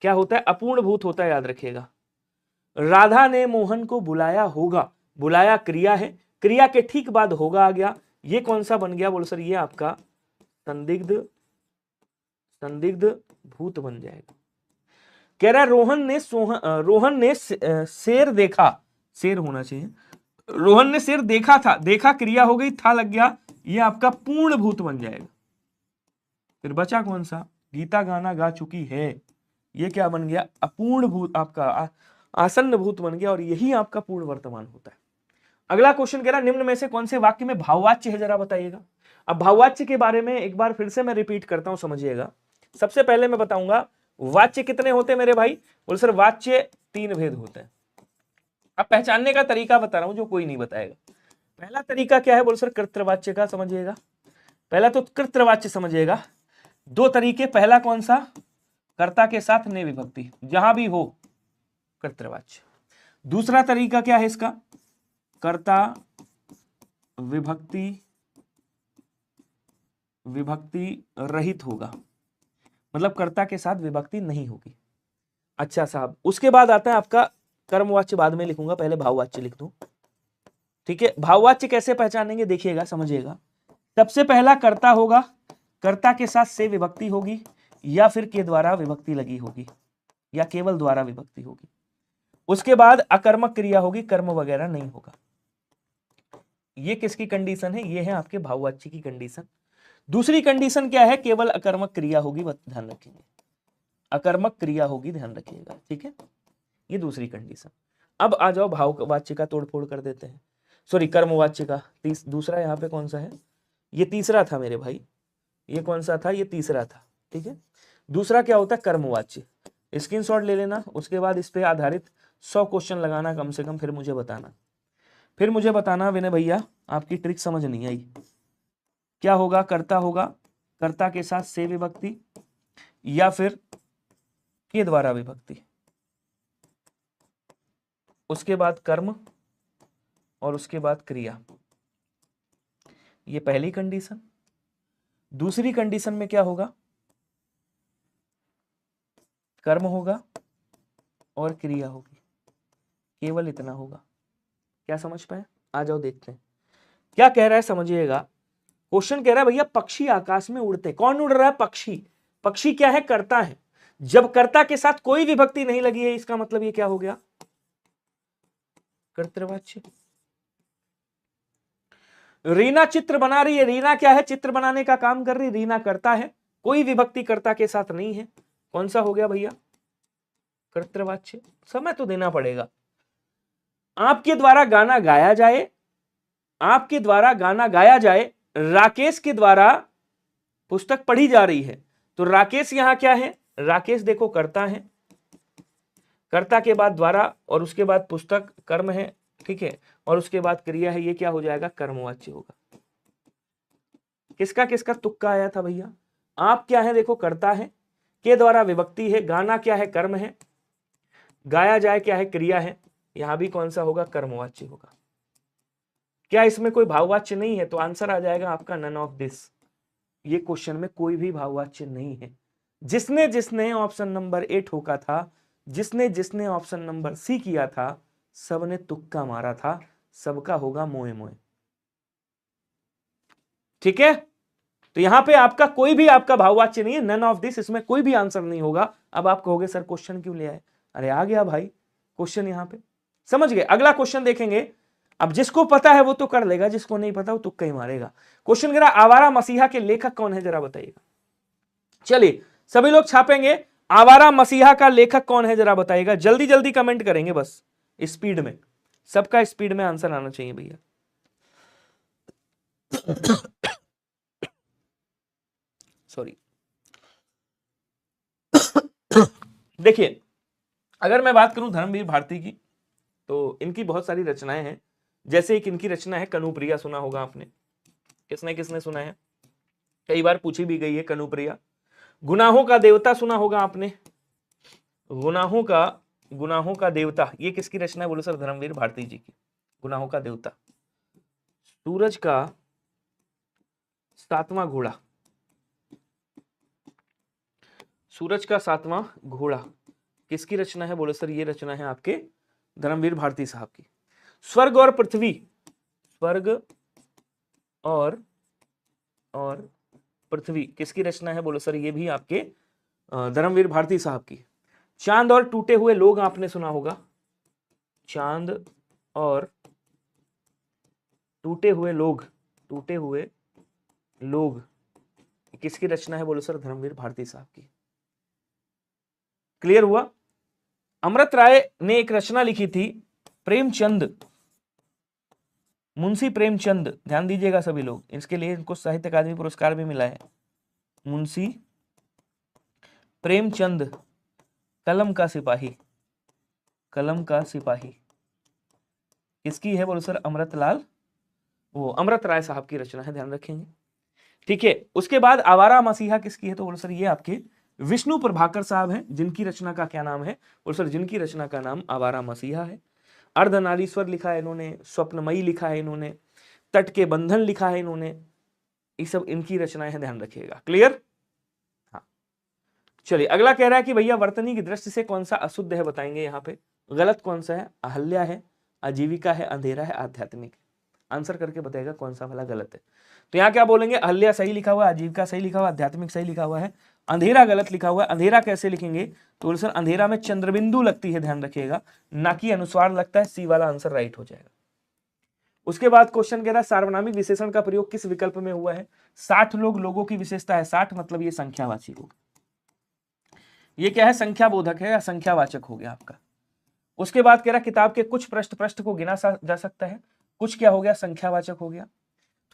Speaker 1: क्या होता है? अपूर्ण भूत होता है, याद रखिएगा। राधा ने मोहन को बुलाया होगा, बुलाया क्रिया है, क्रिया के ठीक बाद होगा आ गया, ये कौन सा बन गया? बोलो सर ये आपका संदिग्ध भूत बन जाएगा। कह रहा रोहन ने शेर देखा, शेर होना चाहिए, रोहन ने शेर देखा था, देखा क्रिया हो गई, था लग गया, ये आपका पूर्ण भूत बन जाएगा। फिर बचा कौन सा? गीता गाना गा चुकी है, ये क्या बन गया? अपूर्ण भूत, आपका आसन्न भूत बन गया, और यही आपका पूर्ण वर्तमान होता है। अगला क्वेश्चन कह रहा निम्न में से कौन से वाक्य में भाववाच्य है, जरा बताइएगा। अब भाववाच्य के बारे में एक बार फिर से मैं रिपीट करता हूं, समझिएगा। सबसे पहले मैं बताऊंगा वाच्य कितने होते हैं मेरे भाई। बोल सर वाच्य 3 भेद होते हैं। अब पहचानने का तरीका बता रहा हूं जो कोई नहीं बताएगा। पहला तरीका क्या है? बोल सर कृत्रवाच्य का, समझिएगा। पहला तो कृत्रवाच्य समझिएगा। 2 तरीके, पहला कौन सा? कर्ता के साथ ने विभक्ति, जहां भी हो कर्तृवाच्य। दूसरा तरीका क्या है इसका? कर्ता विभक्ति रहित होगा, मतलब कर्ता के साथ विभक्ति नहीं होगी। अच्छा साहब, उसके बाद आता है आपका कर्मवाच्य, बाद में लिखूंगा, पहले भाववाच्य लिख दूं, ठीक है। भाववाच्य कैसे पहचानेंगे देखिएगा, समझिएगा। सबसे पहला कर्ता होगा, कर्ता के साथ से विभक्ति होगी, या फिर के द्वारा विभक्ति लगी होगी, या केवल द्वारा विभक्ति होगी। उसके बाद अकर्मक क्रिया होगी, कर्म वगैरह नहीं होगा। ये किसकी कंडीशन है? ये है आपके भाववाच्य की कंडीशन। दूसरी कंडीशन क्या है? केवल अकर्मक क्रिया होगी, ध्यान रखेंगे, अकर्मक क्रिया होगी, ध्यान रखिएगा, ठीक है। ये दूसरी कंडीशन। अब आ जाओ भाववाच्य का तोड़फोड़ कर देते हैं, सॉरी कर्मवाच्य का। दूसरा यहाँ पे कौन सा है? ये तीसरा था मेरे भाई, ये कौन सा था? ये तीसरा था, ठीक है। दूसरा क्या होता है? कर्मवाच्य। स्क्रीनशॉट ले लेना, उसके बाद इस पे आधारित 100 क्वेश्चन लगाना कम से कम, फिर मुझे बताना विनय भैया आपकी ट्रिक समझ नहीं आई। क्या होगा? कर्ता होगा, कर्ता के साथ से विभक्ति, या फिर के द्वारा विभक्ति, उसके बाद कर्म, और उसके बाद क्रिया। ये पहली कंडीशन। दूसरी कंडीशन में क्या होगा? कर्म होगा और क्रिया होगी, केवल इतना होगा। क्या समझ पाए? आ जाओ देखते हैं क्या कह रहा है, समझिएगा। क्वेश्चन कह रहा है भैया पक्षी आकाश में उड़ते, कौन उड़ रहा है? पक्षी। पक्षी क्या है? कर्ता है। जब कर्ता के साथ कोई विभक्ति नहीं लगी है, इसका मतलब ये क्या हो गया? कर्तृवाच्य। रीना चित्र बना रही है, रीना क्या है? चित्र बनाने का काम कर रही, रीना कर्ता है, कोई विभक्ति कर्ता के साथ नहीं है, कौन सा हो गया भैया? कर्तृवाच्य। समय तो देना पड़ेगा। आपके द्वारा गाना गाया जाए, आपके द्वारा गाना गाया जाए, राकेश के द्वारा पुस्तक पढ़ी जा रही है, तो राकेश यहां क्या है? राकेश देखो कर्ता है, कर्ता के बाद द्वारा, और उसके बाद पुस्तक कर्म है, ठीक है, और उसके बाद क्रिया है, ये क्या हो जाएगा? कर्मवाच्य होगा। किसका किसका तुक्का आया था भैया? आप क्या है? देखो कर्ता है, के द्वारा विभक्ति है, गाना क्या है? कर्म है, गाया जाए क्या है? क्रिया है, यहां भी कौन सा होगा? कर्मवाच्य होगा। क्या इसमें कोई भाववाच्य नहीं है? तो आंसर आ जाएगा आपका नन ऑफ दिस। ये क्वेश्चन में कोई भी भाववाच्य नहीं है। जिसने जिसने ऑप्शन नंबर ए ठोका था, जिसने जिसने ऑप्शन नंबर सी किया था, सबने तुक्का मारा था, सबका होगा मोए मोए, ठीक है। तो यहां पे आपका कोई भी आपका भाववाच्य नहीं है, नन ऑफ दिस, इसमें कोई भी आंसर नहीं होगा। अब आप कहोगे सर क्वेश्चन क्यों ले आए? अरे आ गया भाई क्वेश्चन यहां पे, समझ गए। अगला क्वेश्चन देखेंगे। अब जिसको पता है वो तो कर लेगा, जिसको नहीं पता वो तुक्का ही मारेगा। क्वेश्चन कह रहा आवारा मसीहा के लेखक कौन है, जरा बताइएगा। चलिए सभी लोग छापेंगे, आवारा मसीहा का लेखक कौन है जरा बताइएगा। जल्दी जल्दी कमेंट करेंगे, बस स्पीड में, सबका स्पीड में आंसर आना चाहिए भैया। सॉरी। देखिए अगर मैं बात करूं धर्मवीर भारती की, तो इनकी बहुत सारी रचनाएं हैं। जैसे एक इनकी रचना है कनुप्रिया, सुना होगा आपने, किसने किसने सुना है, कई बार पूछी भी गई है कनुप्रिया। गुनाहों का देवता सुना होगा आपने, गुनाहों का देवता, ये किसकी रचना है बोलो सर? धर्मवीर भारती जी की, गुनाहों का देवता। सूरज का सातवां घोड़ा, सूरज का सातवां घोड़ा किसकी रचना है बोलो सर? ये रचना है आपके धर्मवीर भारती साहब की। स्वर्ग और पृथ्वी, स्वर्ग और पृथ्वी किसकी रचना है बोलो सर? ये भी आपके धर्मवीर भारती साहब की। चांद और टूटे हुए लोग आपने सुना होगा, चांद और टूटे हुए लोग किसकी रचना है बोलो सर? धर्मवीर भारती साहब की। क्लियर हुआ? अमृत राय ने एक रचना लिखी थी, प्रेमचंद, मुंशी प्रेमचंद, ध्यान दीजिएगा सभी लोग, इसके लिए इनको साहित्य अकादमी पुरस्कार भी मिला है। मुंशी प्रेमचंद, कलम का सिपाही, कलम का सिपाही किसकी है बोलो सर? अमृतलाल, वो अमृत राय साहब की रचना है, ध्यान रखेंगे। ठीक है, उसके बाद आवारा मसीहा किसकी है तो बोलो सर? ये आपके विष्णु प्रभाकर साहब हैं, जिनकी रचना का क्या नाम है बोलो सर? जिनकी रचना का नाम आवारा मसीहा है। अर्धनारीश्वर लिखा है इन्होंने, स्वप्नमयी लिखा है इन्होंने, तट के बंधन लिखा है इन्होंने, ये सब इनकी रचनाएं हैं, ध्यान रखिएगा। क्लियर? हाँ चलिए अगला कह रहा है कि भैया वर्तनी की दृष्टि से कौन सा अशुद्ध है बताएंगे। यहाँ पे गलत कौन सा है? अहल्या है, आजीविका है, अंधेरा है, आध्यात्मिक। आंसर करके बताएगा कौन सा वाला गलत है। तो यहाँ क्या बोलेंगे? अहल्या सही लिखा हुआ है, आजीविका सही लिखा हुआ है, आध्यात्मिक सही लिखा हुआ है, अंधेरा गलत लिखा हुआ है। अंधेरा कैसे लिखेंगे तो सर अंधेरा में चंद्रबिंदु लगती है, ध्यान रखिएगा, ना कि अनुस्वार लगता है। सी वाला आंसर राइट हो जाएगा। उसके बाद क्वेश्चन कह रहा है सार्वनामिक विशेषण का प्रयोग किस विकल्प में हुआ है? 60 लोगों की विशेषता है, 60 मतलब ये संख्यावाची होगा। ये क्या है? संख्या बोधक है या संख्यावाचक हो गया आपका। उसके बाद कह रहा किताब के कुछ पृष्ठ को गिना जा सकता है, कुछ क्या हो गया? संख्यावाचक हो गया।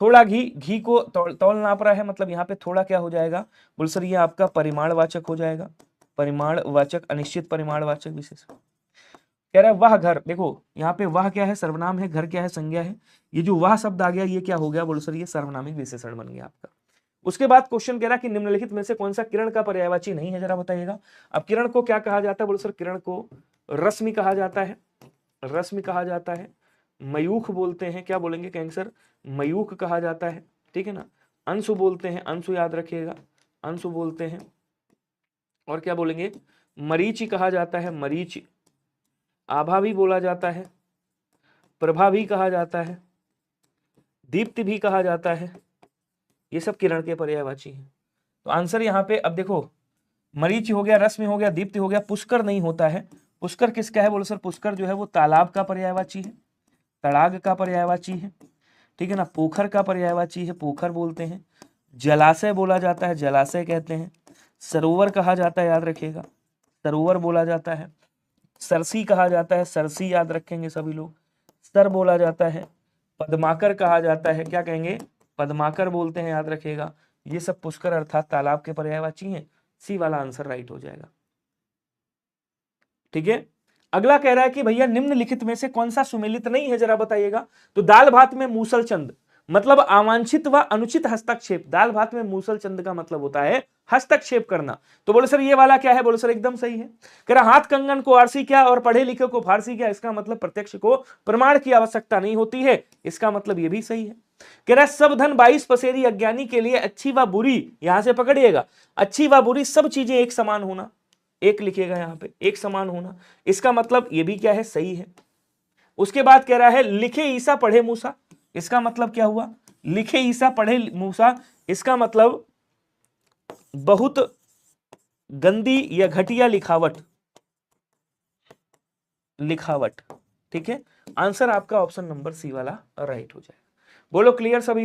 Speaker 1: थोड़ा घी को तौल नाप रहा है, मतलब यहाँ पे थोड़ा क्या हो जाएगा बोल सर? ये आपका परिमाणवाचक हो जाएगा, परिमाणवाचक, अनिश्चित परिमाणवाचक विशेषण। कह रहा है वह घर, देखो यहाँ पे वह क्या है? सर्वनाम है, घर क्या है? संज्ञा है। ये जो वह शब्द आ गया ये क्या हो गया बोलो सर? ये सर्वनामिक विशेषण बन गया आपका। उसके बाद क्वेश्चन कह रहा कि निम्नलिखित में से कौन सा किरण का पर्यायवाची नहीं है, जरा बताइएगा। अब किरण को क्या कहा जाता है बोलो सर? किरण को रश्मि कहा जाता है, रश्मि कहा जाता है, मयूख बोलते हैं, क्या बोलेंगे? कहेंगे सर मयूख कहा जाता है, ठीक है ना। अंशु बोलते हैं, अंशु याद रखिएगा, अंशु बोलते हैं। और क्या बोलेंगे? मरीचि कहा जाता है, मरीचि। आभा भी बोला जाता है, प्रभा भी कहा जाता है, दीप्ति भी कहा जाता है। ये सब किरण के पर्यायवाची हैं। तो आंसर यहाँ पे अब देखो, मरीचि हो गया, रश्मि हो गया, दीप्ति हो गया, पुष्कर नहीं होता है। पुष्कर किसका है बोलो सर? पुष्कर जो है वो तालाब का पर्यायवाची है, तड़ाग का पर्यायवाची है, ठीक है ना। पोखर का पर्यायवाची है, पोखर बोलते हैं। जलाशय बोला जाता है, जलाशय कहते हैं। सरोवर कहा जाता है, याद रखिएगा, सरोवर बोला जाता है। सरसी कहा जाता है, सरसी याद रखेंगे सभी लोग। सर बोला जाता है। पद्माकर कहा जाता है, क्या कहेंगे? पद्माकर बोलते हैं, याद रखिएगा। ये सब पुष्कर अर्थात तालाब के पर्यायवाची हैं। सी वाला आंसर राइट हो जाएगा, ठीक है। अगला कह रहा है कि भैया निम्नलिखित में से कौन सा सुमेलित नहीं है, जरा बताइएगा। तो दाल भात में मूसल चंद मतलब अवांछित व अनुचित हस्तक्षेप। दाल भात में मूसल चंद का मतलब होता है हस्तक्षेप करना। तो बोले सर ये वाला क्या है बोले सर? एकदम सही है। कह रहा हाथ कंगन को आरसी क्या और पढ़े लिखे को फारसी क्या। इसका मतलब प्रत्यक्ष को प्रमाण की आवश्यकता नहीं होती है, इसका मतलब ये भी सही है। कह रहा सब धन 22 पसेरी अज्ञानी के लिए अच्छी व बुरी, यहां से पकड़िएगा, अच्छी व बुरी सब चीजें एक समान होना, एक लिखिएगा यहां पे, एक समान होना। इसका मतलब ये भी क्या है? सही है। उसके बाद कह रहा है लिखे ईसा पढ़े मूसा। इसका मतलब क्या हुआ? लिखे ईसा पढ़े मूसा, इसका मतलब बहुत गंदी या घटिया लिखावट, लिखावट। ठीक है, आंसर आपका ऑप्शन नंबर सी वाला राइट हो जाएगा। बोलो क्लियर सभी।